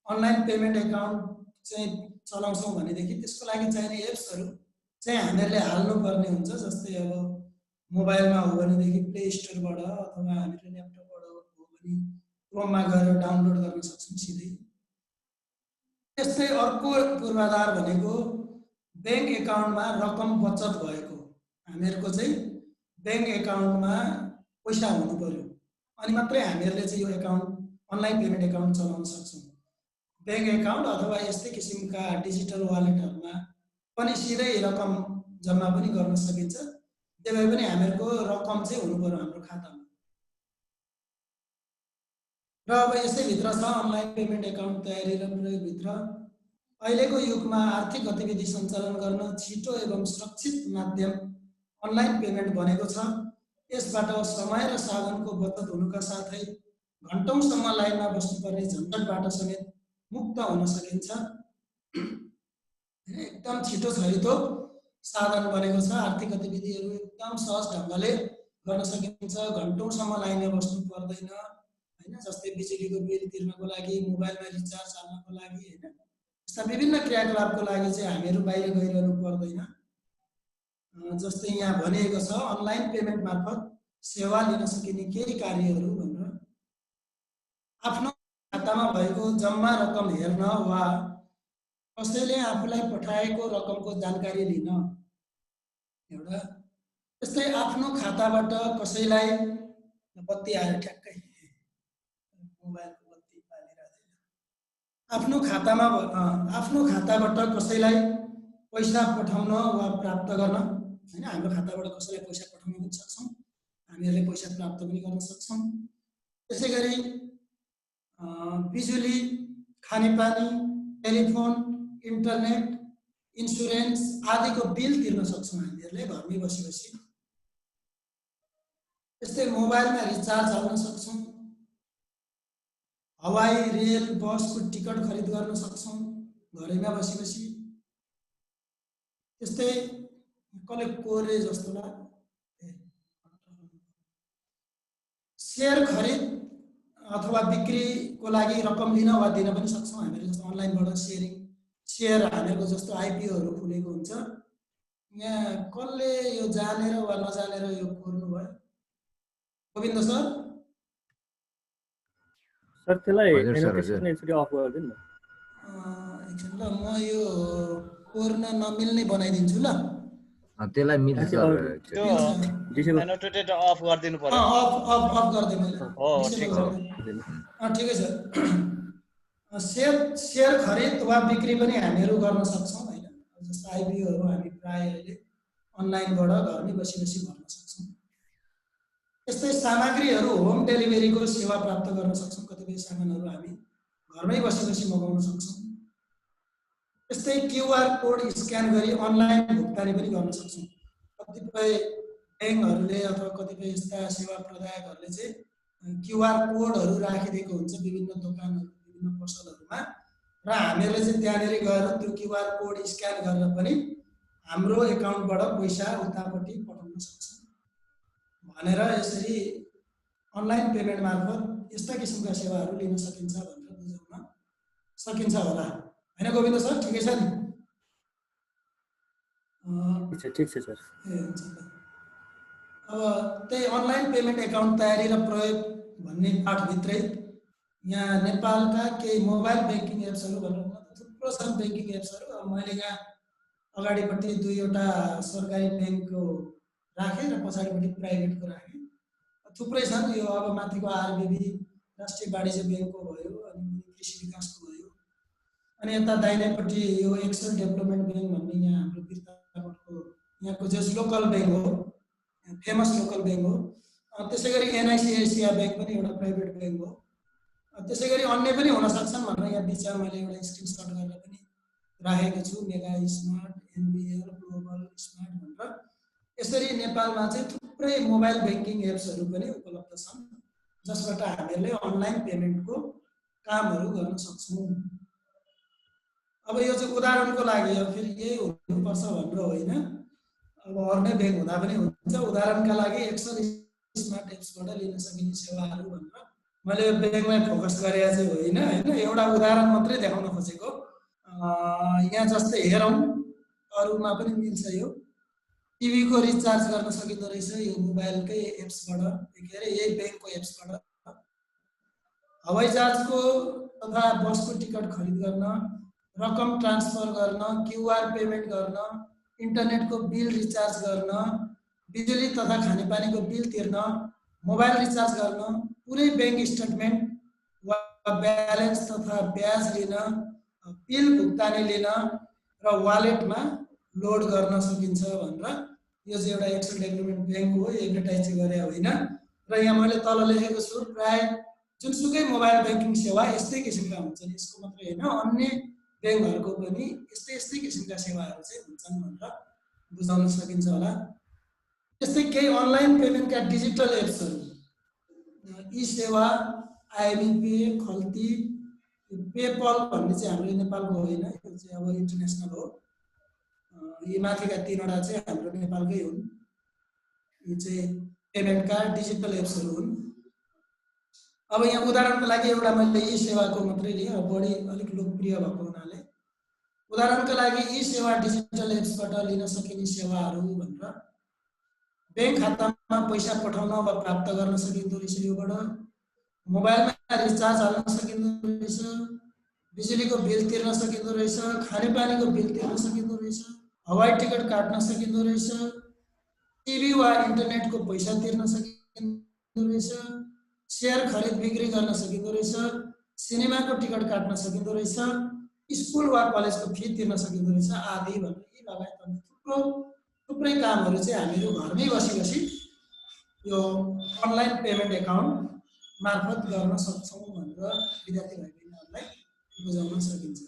अनलाइन पेमेन्ट एकाउन्ट चाहिँ चलाउँछौँ भनेदेखि त्यसको लागि चाहिने एप्सहरू चाहिँ हामीहरूले हाल्नुपर्ने हुन्छ। जस्तै अब मोबाइलमा हो भनेदेखि प्ले स्टोरबाट अथवा हामीले ल्यापटपबाट हो भने क्रोममा गएर डाउनलोड गर्न सक्छौँ सिधै। त्यस्तै अर्को पूर्वाधार भनेको ब्याङ्क एकाउन्टमा रकम बचत भएको, हामीहरूको चाहिँ ब्याङ्क एकाउन्टमा पैसा हुनु पर्यो अनि मात्रै हामीहरूले चाहिँ यो एकाउन्ट अनलाइन पेमेन्ट एकाउन्ट चलाउन सक्छौँ। ब्याङ्क एकाउन्ट अथवा यस्तै किसिमका डिजिटल वालेटहरूमा पनि सिधै रकम जम्मा पनि गर्न सकिन्छ। त्यही भए पनि हामीहरूको रकम चाहिँ हुनु पर्यो हाम्रो खातामा। र अब यसैभित्र छ अनलाइन पेमेन्ट एकाउन्ट तयारी र प्रयोगभित्र अहिलेको युगमा आर्थिक गतिविधि सञ्चालन गर्न छिटो एवं सुरक्षित माध्यम अनलाइन पेमेन्ट बनेको छ। यसबाट समय र साधनको बचत हुनुका साथै घन्टौँसम्म लाइनमा बस्नुपर्ने झन्झटबाट समेत मुक्त हुन सकिन्छ। एकदम छिटो छरितो साधन बनेको छ। आर्थिक गतिविधिहरू एकदम सहज ढङ्गले गर्न सकिन्छ। घन्टौँसम्म लाइनमा बस्नु पर्दैन हैन। जस्तै बिजुलीको बिल तिर्नको लागि, मोबाइलमा रिचार्ज हाल्नको लागि हैन, यस्ता विभिन्न क्रियाकलापको लागि चाहिँ हामीहरू बाहिर गइरहनु पर्दैन। जस्तै यहाँ भनिएको छ अनलाइन पेमेन्ट मार्फत सेवा लिन सकिने केही कार्यहरू भनेर आफ्नो खातामा भएको जम्मा रकम हेर्न वा कसैले आफूलाई पठाएको रकमको जानकारी लिन एउटा। त्यस्तै आफ्नो खाताबाट कसैलाई बत्ती आएर ठ्याक्कै मोबाइलको बत्ती बालिरहेको आफ्नो खाताबाट कसैलाई पैसा पठाउन वा प्राप्त गर्न हैन। हाम्रो खाताबाट कसैलाई पैसा पठाउन पनि सक्छौँ, हामीहरूले पैसा प्राप्त पनि गर्न सक्छौँ। त्यसै गरी बिजुली, खानेपानी, टेलिफोन, इन्टरनेट, इन्सुरेन्स आदिको बिल तिर्न सक्छौँ हामीहरूले घरमै बसी बसी। त्यस्तै मोबाइलमा रिचार्ज हाल्न सक्छौँ, हवाई, रेल, बसको टिकट खरिद गर्न सक्छौँ घरैमा बसी बसी। त्यस्तै कसले कोरे जस्तो सेयर खरिद अथवा बिक्रीको लागि रकम लिन वा दिन पनि सक्छौँ हामीले। जस्तो अनलाइनबाट सेयर हामीहरूको जस्तो आइपिओहरू खुलेको हुन्छ। यहाँ कसले यो जानेर वा नजानेर यो कोर्नु भयो? गोविन्द सर त्यसलाई नोटिफिकेसन यसरी अफ गरिदिनु न। एकछिन ल, म यो कोर्न नमिल्ने बनाइदिन्छु ल। त्यसलाई मिल्छ त्यो एनोटेटेड अफ गरिदिनु पर्यो। अफ गरिदिए मैले। हो ठिक छ। ठिकै छ। सेयर खरिद वा बिक्री पनि हामीहरू गर्न सक्छौँ हैन। जस्तो आइपिओहरू हामी प्रायः अहिले अनलाइनबाट घरमै बसी बसी भर्न सक्छौँ। त्यस्तै सामग्रीहरू होम डेलिभरीको सेवा प्राप्त गर्न सक्छौँ। कतिपय सामानहरू हामी घरमै बसी बसी मगाउन सक्छौँ। त्यस्तै क्युआर कोड स्क्यान गरी अनलाइन भुक्तानी पनि गर्न सक्छौँ। कतिपय ब्याङ्कहरूले अथवा कतिपय यस्ता सेवा प्रदायकहरूले चाहिँ क्युआर कोडहरू राखिदिएको हुन्छ विभिन्न दोकानहरू, विभिन्न पसलहरूमा, र हामीहरूले चाहिँ त्यहाँनिर गएर त्यो क्युआर कोड स्क्यान गरेर पनि हाम्रो एकाउन्टबाट पैसा उतापट्टि पठाउन सक्छौँ भनेर यसरी अनलाइन पेमेन्ट मार्फत यस्ता किसिमका सेवाहरू लिन सकिन्छ भनेर बुझाउन सकिन्छ होला हैन गोविन्द सर? ठिकै छ नि? ठिक छ सर। अब त्यही अनलाइन पेमेन्ट एकाउन्ट तयारी र प्रयोग भन्ने पाठभित्रै यहाँ नेपालका केही मोबाइल ब्याङ्किङ एप्सहरू भनौँ न, थुप्रो छन् ब्याङ्किङ एप्सहरू। अब मैले यहाँ अगाडिपट्टि दुईवटा सरकारी ब्याङ्कको राखेँ र पछाडिपट्टि प्राइभेटको राखेँ। थुप्रै छन्। यो अब माथिको आरबिबी राष्ट्रिय वाणिज्य ब्याङ्कको भयो, अनि कृषि विकासको भयो, अनि यता दाहिनेपट्टि यो एक्सेल डेभलपमेन्ट ब्याङ्क भन्ने यहाँ हाम्रो बिर्तामठको यहाँको जो लोकल ब्याङ्क हो, फेमस लोकल ब्याङ्क हो। त्यसै गरी एनआइसिआइसिआई ब्याङ्क पनि एउटा प्राइभेट ब्याङ्क हो। त्यसै गरी अन्य पनि हुन सक्छन् भनेर यहाँ बिचमा मैले एउटा स्क्रिनसट गरेर पनि राखेको छु। Mega smart, NBL, global smart भनेर यसरी नेपालमा चाहिँ थुप्रै मोबाइल ब्याङ्किङ एप्सहरू पनि उपलब्ध छन् जसबाट हामीहरूले अनलाइन पेमेन्टको कामहरू गर्न सक्छौँ। अब यो चाहिँ उदाहरणको लागि हो, फेरि यही हुनुपर्छ भनेर होइन। अब अर्नै ब्याङ्क हुँदा पनि हुन्छ। उदाहरणका लागि एक्सेल स्मार्ट एप्सबाट लिन सकिने सेवाहरू भनेर मैले यो ब्याङ्कमै फोकस गरेर चाहिँ होइन एउटा उदाहरण मात्रै देखाउन खोजेको। यहाँ जस्तै हेरौँ, अरूमा पनि मिल्छ यो। टिभीको रिचार्ज गर्न सकिँदो रहेछ यो मोबाइलकै एप्सबाट, के अरे यही ब्याङ्कको एप्सबाट। हवाईजहाजको तथा बसको टिकट खरिद गर्न, रकम ट्रान्सफर गर्न, क्युआर पेमेन्ट गर्न, इन्टरनेटको बिल रिचार्ज गर्न, बिजुली तथा खानेपानीको बिल तिर्न, मोबाइल रिचार्ज गर्न, पुरै ब्याङ्क स्टेटमेन्ट वा ब्यालेन्स तथा ब्याज लिन, बिल भुक्तानी लिन र वालेटमा लोड गर्न सकिन्छ भनेर यो चाहिँ एउटा एक्सेल डेभलपमेन्ट ब्याङ्क हो, एडभर्टाइज गरे होइन। र यहाँ मैले तल लेखेको छु प्राय जुनसुकै मोबाइल ब्याङ्किङ सेवा यस्तै किसिमका हुन्छन्, यसको मात्रै होइन अन्य ब्याङ्कहरूको पनि यस्तै किसिमका सेवाहरू चाहिँ हुन्छन् भनेर बुझाउन सकिन्छ होला। त्यस्तै केही अनलाइन पेमेन्टका डिजिटल एप्सहरू, ई सेवा, आइएमई पे, खल्ती, पेपल भन्ने चाहिँ हाम्रो नेपालको होइन, यो चाहिँ अब इन्टरनेसनल हो। यी माथिका तीनवटा चाहिँ हाम्रो नेपालकै हुन्। यो चाहिँ पेमेन्टका डिजिटल एप्सहरू हुन्। अब यहाँ उदाहरणको लागि एउटा मैले ई सेवाको मात्रै लिएँ, अब बढी अलिक लोकप्रिय भएको हुनाले उदाहरणको लागि ई सेवा डिजिटल एप्सबाट लिन सकिने सेवाहरू भनेर ब्याङ्क खातामा पैसा पठाउन वा प्राप्त गर्न सकिँदो रहेछ योबाट, मोबाइलमा रिचार्ज हाल्न सकिँदो रहेछ, बिजुलीको बिल तिर्न सकिँदो रहेछ, खानेपानीको बिल तिर्न सकिँदो रहेछ, हवाई टिकट काट्न सकिँदो रहेछ, टिभी वा इन्टरनेटको पैसा तिर्न सकिँदो रहेछ, सेयर खरिद बिक्री गर्न सकिँदो रहेछ, सिनेमाको टिकट काट्न सकिँदो रहेछ, स्कुल वा कलेजको फी तिर्न सकिँदो रहेछ आदि भनेर यी लगायत थुप्रै कामहरू चाहिँ हामीहरू घरमै बसी यो अनलाइन पेमेन्ट एकाउन्ट मार्फत गर्न सक्छौँ भनेर विद्यार्थी भाइ बहिनीहरूलाई बुझाउन सकिन्छ।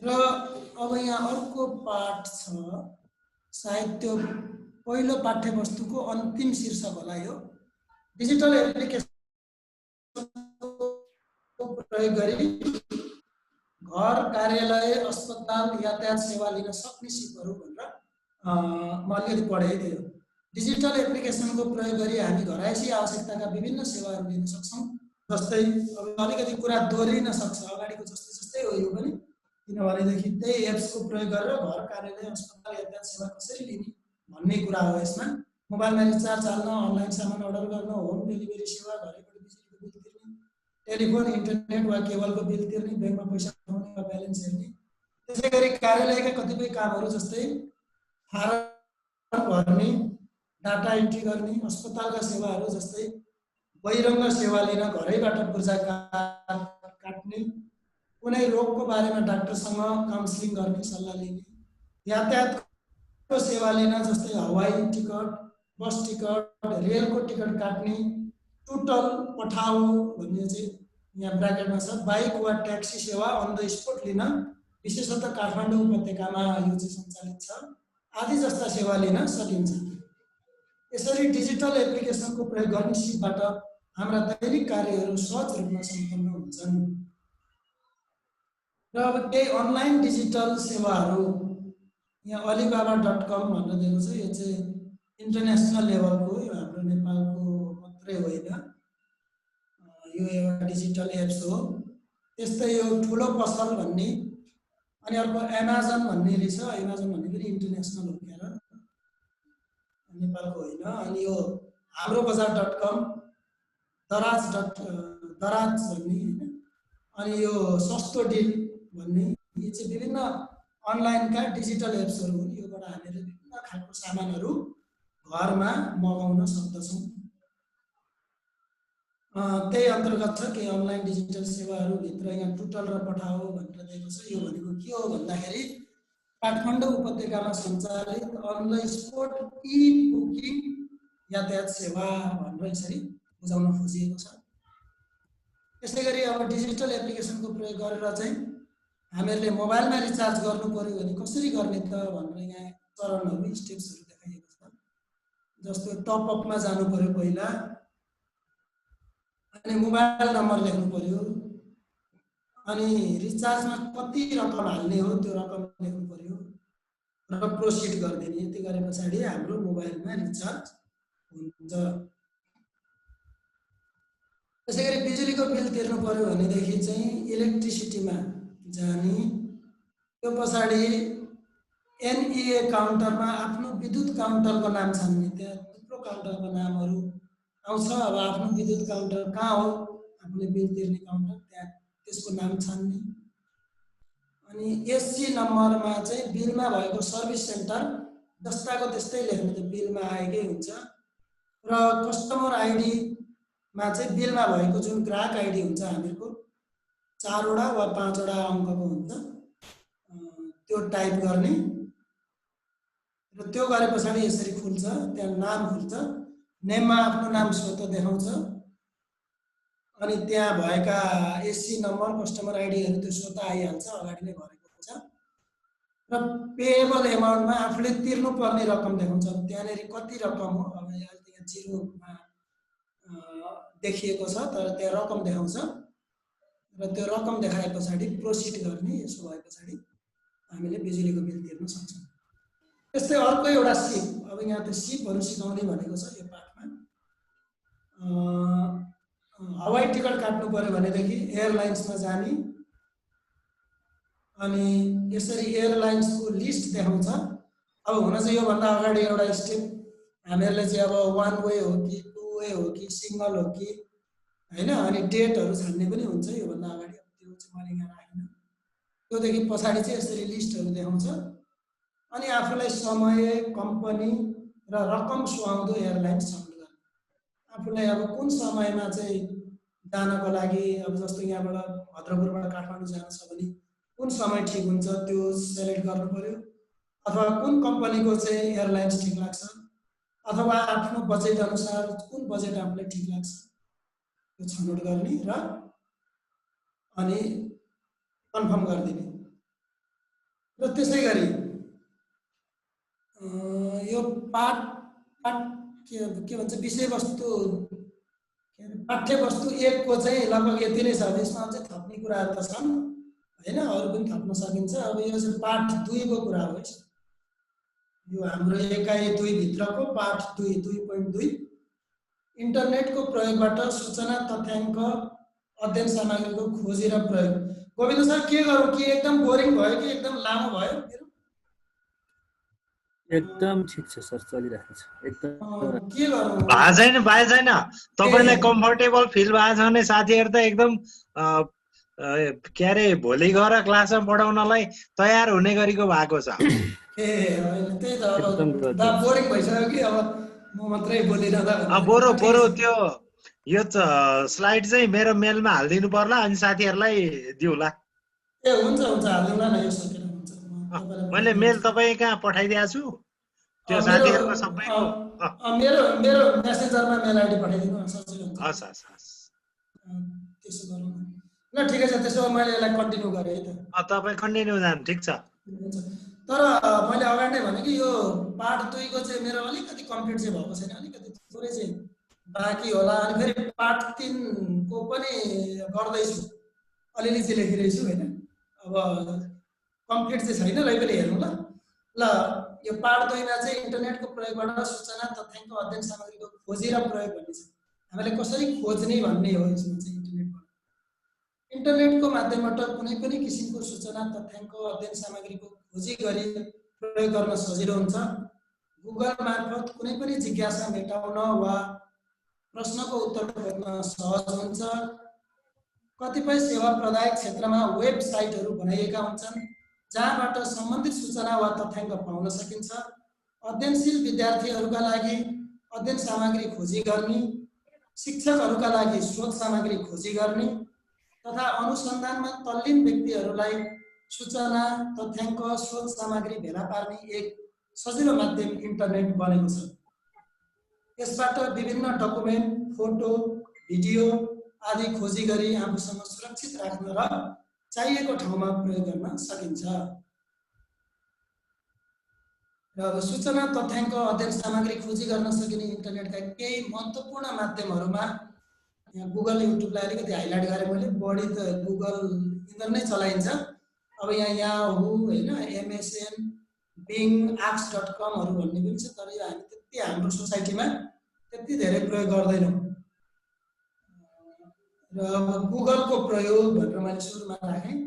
र अब यहाँ अर्को पाठ छ, सायद त्यो पहिलो पाठ्यवस्तुको अन्तिम शीर्षक होला यो, डिजिटल एप्लिकेसन प्रयोग गरी घर, कार्यालय, अस्पताल, यातायात सेवा लिन सक्ने सिपहरू भनेर म अलिकति पढेँ थियो। डिजिटल एप्लिकेसनको प्रयोग गरी हामी घरायसी आवश्यकताका विभिन्न सेवाहरू लिन सक्छौँ। जस्तै अब अलिकति कुरा दोहोरिन सक्छ, अगाडिको जस्तै हो यो पनि, किनभनेदेखि त्यही एप्सको प्रयोग गरेर घर, कार्यालय, अस्पताल, यातायात सेवा कसरी लिने भन्ने कुरा हो। यसमा मोबाइलमा रिचार्ज हाल्न, अनलाइन सामान अर्डर गर्न, होम डेलिभरी सेवा, घरैबाट बिजुलीको बिल तिर्ने, टेलिफोन, इन्टरनेट वा केबलको बिल तिर्ने, ब्याङ्कमा पैसा पठाउने वा ब्यालेन्स हेर्ने। त्यसै गरी कार्यालयका कतिपय कामहरू जस्तै फारम भर्ने, डाटा इन्ट्री गर्ने, अस्पतालका सेवाहरू जस्तै बहिरङ्ग सेवा लिन, घरैबाट पूर्जा काट्ने, कुनै रोगको बारेमा डाक्टरसँग काउन्सिलिङ गर्ने, सल्लाह लिने, यातायातको सेवा लिन जस्तै हवाई टिकट, बस टिकट, रेलको टिकट काट्ने, टुटल पठाउ भन्ने चाहिँ यहाँ ब्राकेटमा छ, बाइक वा ट्याक्सी सेवा अन द स्पोट लिन, विशेषतः काठमाडौँ उपत्यकामा यो चाहिँ सञ्चालित छ, आदि जस्ता सेवा लिन सकिन्छ। यसरी डिजिटल एप्लिकेसनको प्रयोग गर्ने सिपबाट हाम्रा दैनिक कार्यहरू सहज रूपमा सम्पन्न हुन्छन्। र अब केही अनलाइन डिजिटल सेवाहरू, यहाँ alibaba.com भनेर दिएको छ, यो चाहिँ इन्टरनेसनल लेभलको, यो हाम्रो नेपालको मात्रै होइन, यो एउटा डिजिटल एप्स हो। त्यस्तै यो ठुलो पसल भन्ने, अनि अर्को एमाजन भन्ने रहेछ, एमाजन भन्ने पनि इन्टरनेसनल हो क्या, नेपालको होइन। अनि यो हाम्रो बजार.com, दराज भन्ने होइन, अनि यो सस्तो डिल भन्ने, यी चाहिँ विभिन्न अनलाइनका डिजिटल एप्सहरू हुन्। योबाट हामीले विभिन्न खालको सामानहरू घरमा मगाउन सक्दछौँ। त्यही अन्तर्गत छ केही अनलाइन डिजिटल सेवाहरूभित्र यहाँ टुटल र पठाओ भनेर दिएको छ। यो भनेको के हो भन्दाखेरि काठमाडौँ उपत्यकामा सञ्चालित on the spot e booking यातायात सेवा भनेर यसरी बुझाउन खोजिएको छ। त्यसै गरी अब डिजिटल एप्लिकेसनको प्रयोग गरेर चाहिँ हामीहरूले मोबाइलमा रिचार्ज गर्नु पर्यो भने कसरी गर्ने त भनेर यहाँ चरणहरू, स्टेप्सहरू देखाइएको छ। जस्तो टपअपमा जानु पर्यो पहिला, अनि मोबाइल नम्बर लेख्नु पर्यो, अनि रिचार्जमा कति रकम हाल्ने हो त्यो रकम लेख्नु पर्यो र प्रोसिड गरिदिने। यति गरे पछाडि हाम्रो मोबाइलमा रिचार्ज हुन्छ। त्यसै गरी बिजुलीको बिल तिर्नु पर्यो भनेदेखि चाहिँ इलेक्ट्रिसिटीमा जाने, त्यो पछाडि एनईए काउन्टरमा आफ्नो विद्युत काउन्टरको नाम छान्ने, त्यहाँ थुप्रो काउन्टरको नामहरू आउँछ। अब आफ्नो विद्युत काउन्टर कहाँ हो, आफूले बिल तिर्ने काउन्टर, त्यहाँ त्यसको नाम छान्ने। अनि एससी नम्बरमा चाहिँ बिलमा भएको सर्भिस सेन्टर जस्ताको त्यस्तै लेख्ने, त्यो बिलमा आएकै हुन्छ। र कस्टमर आइडीमा चाहिँ बिलमा भएको जुन ग्राहक आइडी हुन्छ हामीहरूको 4 वटा वा 5 वटा अङ्कको हुन्छ, त्यो टाइप गर्ने। र त्यो गरे पछाडि यसरी खुल्छ, त्यहाँ नाम खुल्छ, नेममा आफ्नो नाम स्वतः देखाउँछ। अनि त्यहाँ भएका एससी नम्बर कस्टमर आइडीहरू त्यो स्वतः आइहाल्छ, अगाडि नै भरेको हुन्छ। र पेएबल एमाउन्टमा आफूले तिर्नुपर्ने रकम देखाउँछ, त्यहाँनिर कति रकम हो, अब यहाँ जिरोमा देखिएको छ तर त्यहाँ रकम देखाउँछ। र त्यो रकम देखाए पछाडि प्रोसिड गर्ने, यसो भए पछाडि हामीले बिजुलीको बिल तिर्न सक्छौँ। त्यस्तै अर्को एउटा सिप, अब यहाँ त्यो सिपहरू सिकाउने भनेको छ यो पाठमा। हवाई टिकट काट्नु पर्यो भनेदेखि एयरलाइन्समा जाने, अनि यसरी एयरलाइन्सको लिस्ट देखाउँछ। अब हुन चाहिँ योभन्दा अगाडि एउटा स्टेप हामीहरूले चाहिँ अब 1 वे हो कि 2 वे हो कि सिङ्गल हो कि होइन, अनि डेटहरू छान्ने पनि हुन्छ योभन्दा अगाडि, त्यो चाहिँ मैले यहाँ राखिनँ। त्योदेखि पछाडि चाहिँ यसरी लिस्टहरू देखाउँछ। अनि आफूलाई समय, कम्पनी र रकम सुहाउँदो एयरलाइन्स छनौट गर्ने। आफूलाई अब कुन समयमा चाहिँ जानको लागि, अब जस्तो यहाँबाट भद्रपुरबाट काठमाडौँ जानु छ भने कुन समय ठिक हुन्छ त्यो सेलेक्ट गर्नु पर्यो, अथवा कुन कम्पनीको चाहिँ एयरलाइन्स ठिक लाग्छ, अथवा आफ्नो बजेट अनुसार कुन बजेट आफूलाई ठिक लाग्छ त्यो छनौट गर्ने र अनि कन्फर्म गरिदिने। र त्यसै गरी यो पाठ के भन्छ विषयवस्तु पाठ्यवस्तु 1 को चाहिँ लगभग यति नै छ। यसमा चाहिँ थप्ने कुराहरू त छन् होइन, अरू पनि थप्न सकिन्छ। अब यो चाहिँ पाठ 2 को कुरा हो। यो हाम्रो एकाइ 2 भित्रको पाठ 2.2 इन्टरनेटको प्रयोगबाट सूचना तथ्याङ्क अध्ययन सामग्रीको खोजी र प्रयोग। गोविन्द सर के गरौँ, कि एकदम बोरिङ भयो कि एकदम लामो भयो? एकदम ठिक छ सर, चलिरहेको छ एकदम। के गरौँ, भए छैन तपाईलाई कम्फर्टेबल फिल भएको छ भने साथीहरु त एकदम के अरे भोलि गएर क्लासमा पढाउनलाई तयार हुने गरेको भएको छ। हैन त्यही त अब बोरिङ भइसक्यो कि अब म मात्रै बोलिरहँदा। बरु त्यो यो स्लाइड चाहिँ मेरो मेलमा हाल्दिनु पर्ला, अनि साथीहरुलाई दिउला। ए हुन्छ हाल्दिउँला न, यो सकेर हुन्छ। मैले मेल तपाईँ कहाँ पठाइदिएको छु, त्यो साथीहरुको सबैको मेरो मेसेन्जरमा मेल आइडी पठाइदिनु न, सजिलो हुन्छ। हस् त्यसो गरौँ न। ल ठिकै छ, त्यसो भए मैले यसलाई कन्टिन्यू गरेँ है त। तपाईँ कन्टिन्यू जानु, ठिक छ। तर मैले अगाडि नै भने कि यो पाठ 2 को चाहिँ मेरो अलिकति कम्प्लिट चाहिँ भएको छैन, अलिकति थोरै चाहिँ बाँकी होला। अनि फेरि पाठ 3 को पनि गर्दैछु, अलिअलि चाहिँ लेखिरहेछु होइन। अब कम्प्लिट चाहिँ छैन, लै पनि हेरौँ ल। यो पाठ 2 मा चाहिँ इन्टरनेटको प्रयोगबाट सूचना तथ्याङ्क अध्ययन सामग्रीको खोजी र प्रयोग भन्ने छ। हामीले कसरी खोज्ने भन्ने हो यसमा चाहिँ। इन्टरनेटको माध्यमबाट कुनै पनि किसिमको सूचना तथ्याङ्क अध्ययन सामग्रीको खोजी गरी प्रयोग गर्न सजिलो हुन्छ। गुगल मार्फत कुनै पनि जिज्ञासा मेटाउन वा प्रश्नको उत्तर खोज्न सहज हुन्छ। कतिपय सेवा प्रदायक क्षेत्रमा वेबसाइटहरू बनाइएका हुन्छन् जहाँबाट सम्बन्धित सूचना वा तथ्याङ्क पाउन सकिन्छ। अध्ययनशील विद्यार्थीहरूका लागि अध्ययन सामग्री खोजी गर्ने, शिक्षकहरूका लागि स्रोत सामग्री खोजी गर्ने तथा अनुसन्धानमा तल्लीन व्यक्तिहरूलाई सूचना तथ्याङ्क स्रोत सामग्री भेला पार्ने एक सजिलो माध्यम इन्टरनेट बनेको छ। यसबाट विभिन्न डकुमेन्ट, फोटो, भिडियो आदि खोजी गरी आफूसँग सुरक्षित राख्न र चाहिएको ठाउँमा प्रयोग गर्न सकिन्छ। र सूचना तथ्याङ्क अध्ययन सामग्री खोजी गर्न सकिने इन्टरनेटका केही महत्त्वपूर्ण माध्यमहरूमा यहाँ गुगल, युट्युबलाई अलिकति हाइलाइट गरेँ मैले। बढी त गुगल यिनीहरू नै चलाइन्छ। अब यहाँ याहू होइन, MSN, बिङ, ask.com भन्ने पनि छ, तर यो हामी त्यति हाम्रो सोसाइटीमा त्यति धेरै प्रयोग गर्दैनौँ। र अब गुगलको प्रयोग भनेर मैले सुरुमा राखेँ।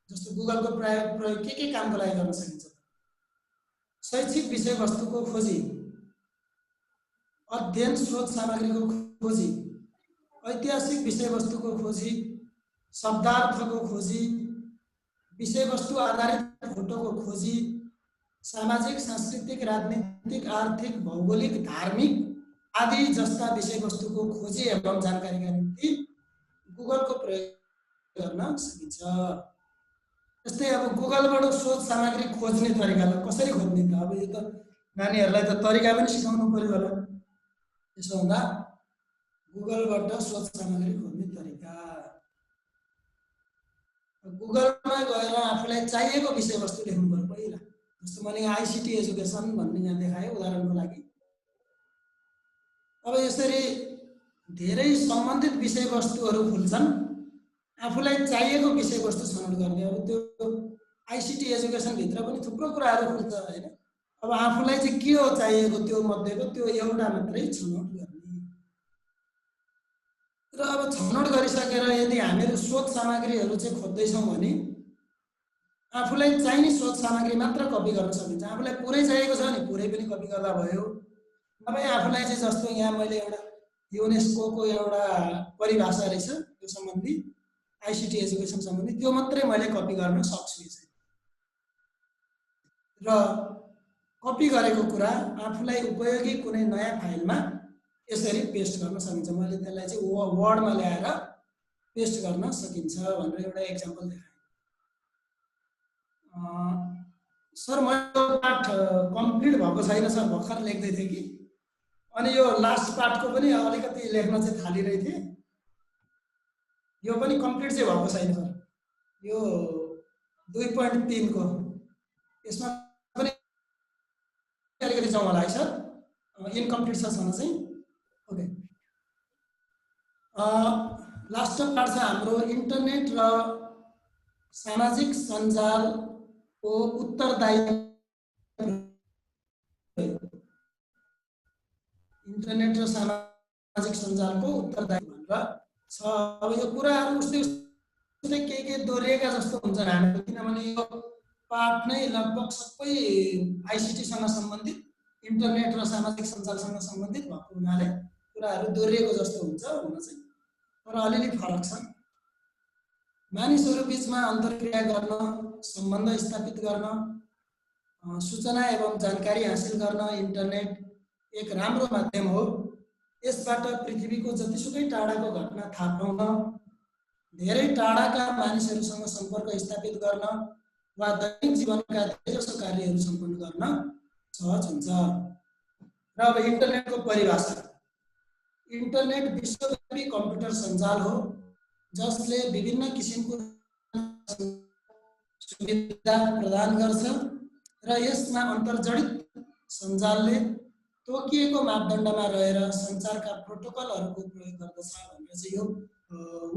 जस्तो गुगलको प्रयोग के कामको लागि गर्न सकिन्छ? शैक्षिक विषयवस्तुको खोजी, अध्ययन स्रोत सामग्रीको खोजी, ऐतिहासिक विषयवस्तुको खोजी, शब्दार्थको खोजी, विषयवस्तु आधारित फोटोको खोजी, सामाजिक, सांस्कृतिक, राजनीतिक, आर्थिक, भौगोलिक, धार्मिक आदि जस्ता विषयवस्तुको खोजी एवं जानकारीका निम्ति गुगलको प्रयोग गर्न सकिन्छ। जस्तै अब गुगलबाट स्रोत सामग्री खोज्ने तरिकालाई कसरी खोज्ने त? अब यो त नानीहरूलाई त तरिका पनि सिकाउनु पर्यो होला। त्यसो हुँदा गुगलबाट स्रोत सामग्री खोज्ने तरिका, गुगलमा गएर आफूलाई चाहिएको विषयवस्तु लेख्नु पर्यो पहिला। जस्तो मैले आइसिटी एजुकेसन भन्ने यहाँ देखाएँ उदाहरणको लागि। अब यसरी धेरै सम्बन्धित विषयवस्तुहरू खुल्छन्, आफूलाई चाहिएको विषयवस्तु छनौट गर्ने। अब त्यो आइसिटी एजुकेसन भित्र पनि थुप्रो कुराहरू खुल्छ हैन। अब आफूलाई चाहिँ के हो चाहिएको त्यो मध्येको त्यो एउटा मात्रै छनौट गर्ने। र अब छनौट गरिसकेर यदि हामीहरू स्रोत सामग्रीहरू चाहिँ खोज्दैछौँ भने आफूलाई चाहिने स्रोत सामग्री मात्र कपी गर्न सकिन्छ। आफूलाई पुरै चाहिएको छ भने पुरै पनि कपी गर्दा भयो। नभए आफूलाई चाहिँ जस्तो यहाँ मैले एउटा युनेस्को एउटा परिभाषा रहेछ त्यो सम्बन्धी, आइसिटी एजुकेसन सम्बन्धी, त्यो मात्रै मैले कपी गर्न सक्छु यसरी। र कपी गरेको कुरा आफूलाई उपयोगी कुनै नयाँ फाइलमा यसरी पेस्ट गर्न सकिन्छ। मैले त्यसलाई चाहिँ वर्डमा ल्याएर पेस्ट गर्न सकिन्छ भनेर एउटा एक्जाम्पल देखाएँ। सर मेरो पाठ कम्प्लिट भएको छैन सर, भर्खर लेख्दै थिएँ कि, अनि यो लास्ट पार्टको पनि अलिकति लेख्न चाहिँ थालिरहेको थिएँ। यो पनि कम्प्लिट चाहिँ भएको छैन सर, यो 2.3 को यसमा पनि अलिकति जाउँ होला है सर, इनकम्प्लिट छ छन चाहिँ। ओके, लास्ट पार्ट छ हाम्रो इन्टरनेट र सामाजिक सञ्जालको उत्तरदायी, इन्टरनेट र सामाजिक सञ्जालको उत्तरदायी भनेर छ। अब यो कुराहरू उस्तै के दोहोरिएका जस्तो हुन्छन् हामीहरू, किनभने यो पाठ नै लगभग सबै आइसिटीसँग सम्बन्धित, इन्टरनेट र सामाजिक सञ्जालसँग सम्बन्धित भएको हुनाले कुराहरू दोहोरिएको जस्तो हुन्छ हुन चाहिँ, तर अलिअलि फरक छ। मानिसहरू बीचमा अन्तर्क्रिया गर्न, सम्बन्ध स्थापित गर्न, सूचना एवं जानकारी हासिल गर्न इन्टरनेट एक राम्रो माध्यम हो। यसबाट पृथ्वीको जतिसुकै टाढाको घटना थाहा पाउन, धेरै टाढाका मानिसहरूसँग सम्पर्क स्थापित गर्न वा दैनिक जीवनका धेरैजसो कार्यहरू सम्पन्न गर्न सहज हुन्छ। र अब इन्टरनेटको परिभाषा, इन्टरनेट विश्वव्यापी कम्प्युटर सञ्जाल हो जसले विभिन्न किसिमको सुविधा प्रदान गर्छ र यसमा अन्तर्जडित सञ्जालले तोकिएको मापदण्डमा रहेर सञ्चारका प्रोटोकलहरूको प्रयोग गर्दछ भनेर चाहिँ यो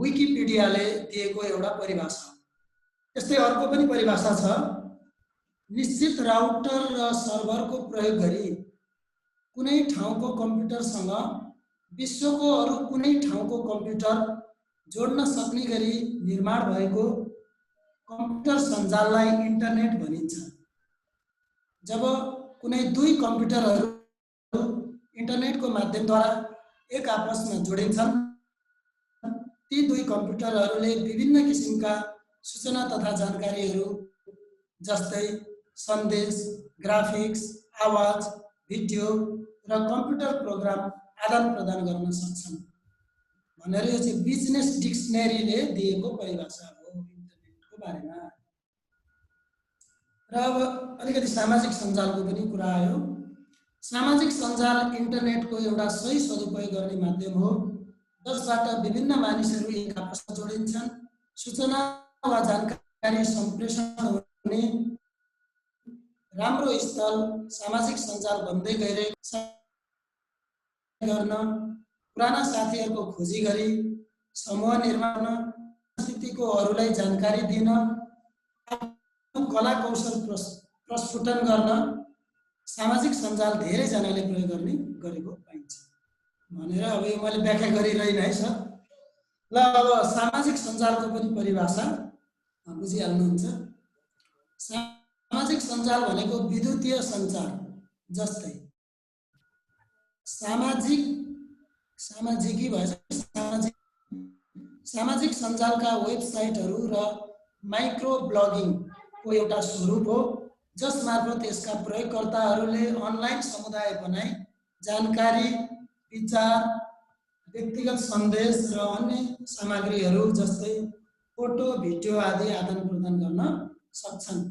विकिपिडियाले दिएको एउटा परिभाषा हो। यस्तै अर्को पनि परिभाषा छ, निश्चित राउटर र सर्भरको प्रयोग गरी कुनै ठाउँको कम्प्युटरसँग विश्वको अरू कुनै ठाउँको कम्प्युटर जोड्न सक्ने गरी निर्माण भएको कम्प्युटर सञ्जाललाई इन्टरनेट भनिन्छ। जब कुनै दुई कम्प्युटरहरू इन्टरनेटको माध्यमद्वारा एक आपसमा जोडिन्छन्, ती दुई कम्प्युटरहरूले विभिन्न किसिमका सूचना तथा जानकारीहरू जस्तै सन्देश, ग्राफिक्स, आवाज, भिडियो र कम्प्युटर प्रोग्राम आदान प्रदान गर्न सक्छन् भनेर यो चाहिँ बिजनेस डिक्सनरीले दिएको परिभाषा हो इन्टरनेटको बारेमा। र अब अलिकति सामाजिक सञ्जालको पनि कुरा आयो। सामाजिक सञ्जाल इन्टरनेटको एउटा सही सदुपयोग गर्ने माध्यम हो जसबाट विभिन्न मानिसहरू एक आपसमा जोडिन्छन्, सूचना वा जानकारी सम्प्रेषण हुने राम्रो स्थल सामाजिक सञ्जाल बन्दै गइरहेको छ। गर्न, पुराना साथीहरूको खोजी गरी समूह निर्माण, स्थितिको अरूलाई जानकारी दिन, कला कौशल प्रस्फुटन गर्न सामाजिक सञ्जाल धेरैजनाले प्रयोग गर्ने गरेको पाइन्छ भनेर अब यो मैले व्याख्या गरिरहेन है सर। ल अब सामाजिक सञ्जालको पनि परिभाषा बुझिहाल्नुहुन्छ। सामाजिक सञ्जाल भनेको विद्युतीय सञ्चार जस्तै सामाजिक सञ्जालका वेबसाइटहरू र माइक्रो ब्लगिङको एउटा स्वरूप हो, जसमार्फत यसका प्रयोगकर्ताहरूले अनलाइन समुदाय बनाई जानकारी, विचार, व्यक्तिगत सन्देश र अन्य सामग्रीहरू जस्तै फोटो, भिडियो आदि आदान प्रदान गर्न सक्छन्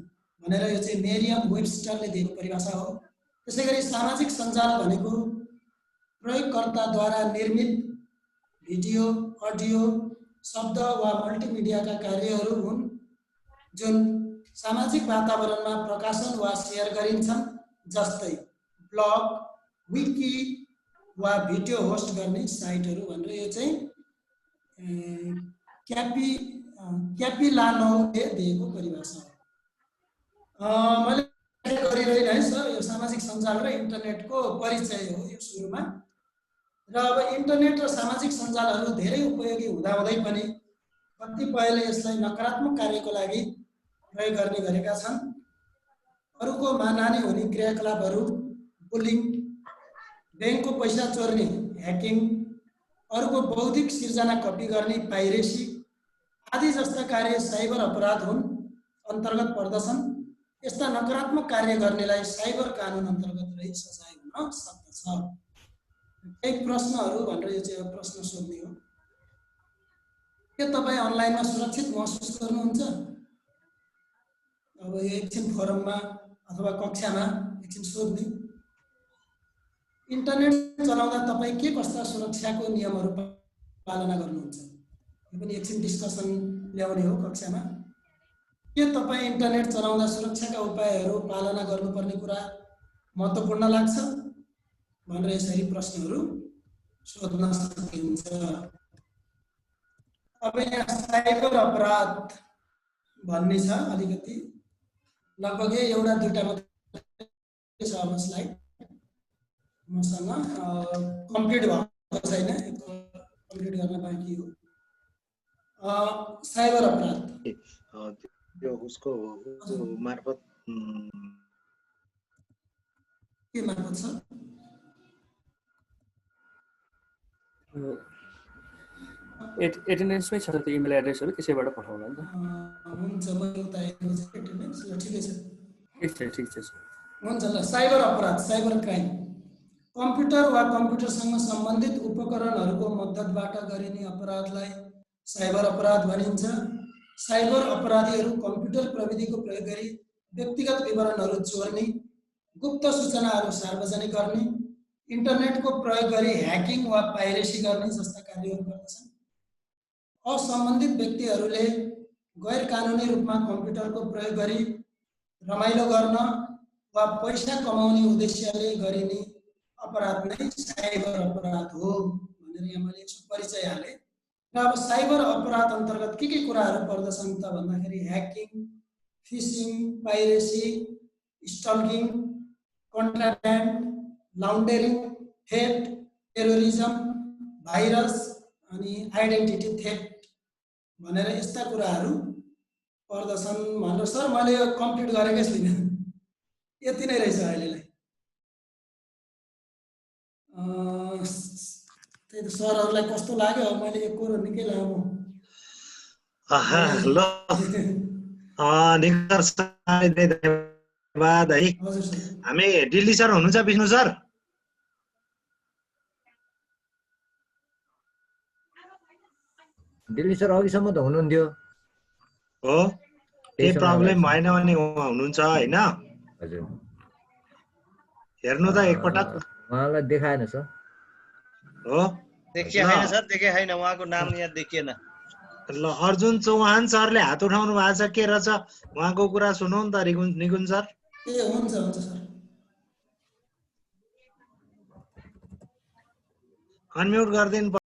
भनेर यो चाहिँ मेरियम वेबस्टरले दिएको परिभाषा हो। त्यसैगरी सामाजिक सञ्जाल भनेको प्रयोगकर्ताद्वारा निर्मित भिडियो, अडियो, शब्द वा मल्टिमिडियाका कार्यहरू हुन् जुन सामाजिक वातावरणमा प्रकाशन वा सेयर गरिन्छन्, जस्तै ब्लग, विकी वा भिडियो होस्ट गर्ने साइटहरू भनेर यो चाहिँ क्यापिलानोले दिएको परिभाषा हो। मैले गरिरहेँ है सर, यो सामाजिक सञ्जाल र इन्टरनेटको परिचय हो यो सुरुमा। र अब इन्टरनेट र सामाजिक सञ्जालहरू धेरै उपयोगी हुँदाहुँदै पनि कतिपयले यसलाई नकारात्मक कार्यको लागि प्रयोग गर्ने गरेका छन्। अरूको मानहानि हुने क्रियाकलापहरू, बुलिङ, ब्याङ्कको पैसा चोर्ने ह्याकिङ, अरूको बौद्धिक सिर्जना कपी गर्ने पाइरेसी आदि जस्ता कार्य साइबर अपराध अन्तर्गत पर्दछन्। यस्ता नकारात्मक कार्य गर्नेलाई साइबर कानुन अन्तर्गत रही सजाय हुन सक्दछ। केही प्रश्नहरू भनेर यो चाहिँ प्रश्न सोध्ने हो। के तपाईँ अनलाइनमा सुरक्षित महसुस गर्नुहुन्छ? अब यो एकछिन फोरममा अथवा कक्षामा एकछिन सोध्ने। इन्टरनेट चलाउँदा तपाईँ के कस्ता सुरक्षाको नियमहरू पालना गर्नुहुन्छ? यो पनि एकछिन डिस्कसन ल्याउने हो कक्षामा। के तपाईँ इन्टरनेट चलाउँदा सुरक्षाका उपायहरू पालना गर्नुपर्ने कुरा महत्त्वपूर्ण लाग्छ भनेर यसरी प्रश्नहरू सोध्न सकिन्छ। अब यहाँ साइबर अपराध भन्ने छ, अलिकति लगभग एउटा दुईटा मात्रै छ स्लाइड मसँग कम्प्लिट भएको छैन, कम्प्लिट गर्न बाँकी हो। साइबर अपराध यो उसको मार्फत के मार्फत छ? एटेन्डेन्समै छ त्यो इमेल एड्रेसहरू त्यसैबाट पठाउनु हुन्छ। हुन्छ, म उता एटेन्डेन्स ल ठिकै छ। ठिक छ। हुन्छ ल। साइबर अपराध, साइबर क्राइम कम्प्युटर वा कम्प्युटरसँग सम्बन्धित उपकरणहरूको मद्दतबाट गरिने अपराधलाई साइबर अपराध भनिन्छ। साइबर अपराधीहरू कम्प्युटर प्रविधिको प्रयोग गरी व्यक्तिगत विवरणहरू चोर्ने, गुप्त सूचनाहरू सार्वजनिक गर्ने, इन्टरनेटको प्रयोग गरी ह्याकिङ वा पाइरेसी गर्ने जस्ता कार्यहरू गर्दछन्। असम्बन्धित व्यक्तिहरूले गैर कानुनी रूपमा कम्प्युटरको प्रयोग गरी रमाइलो गर्न वा पैसा कमाउने उद्देश्यले गरिने अपराध नै साइबर अपराध हो भनेर यहाँ मैले परिचय हालेँ। र अब साइबर अपराध अन्तर्गत के कुराहरू पर्दछन् त भन्दाखेरि hacking, phishing, piracy, stalking, contraband, laundering, theft, terrorism, virus अनि आइडेन्टिटी थेफ्ट भनेर यस्ता कुराहरू पर्दछन् भनेर। सर मैले यो कम्प्लिट गरेकै छुइनँ, यति नै रहेछ अहिलेलाई। त्यही त सरहरूलाई कस्तो लाग्यो? मैले यो कोरो निकै लामो। ल धन्यवाद है। हामी दिल्ली सर हुनुहुन्छ, विष्णु सर? दिल्ली सर अघिसम्म त हुनुहुन्थ्यो। हो, केही प्रब्लम भएन भने उहाँ हुनुहुन्छ होइन? हजुर, हेर्नु त एकपटक। उहाँलाई देखाएन सर। हो, देखिए छैन सर, देखे छैन, उहाँको नाम यहाँ देखिएन। ल अर्जुन चौहान सरले हात उठाउनु भएको छ, के रहेछ उहाँको कुरा सुनौ नि त निकुञ्ज सर। ए हुन्छ हुन्छ सर। अनम्युट गरिदिनु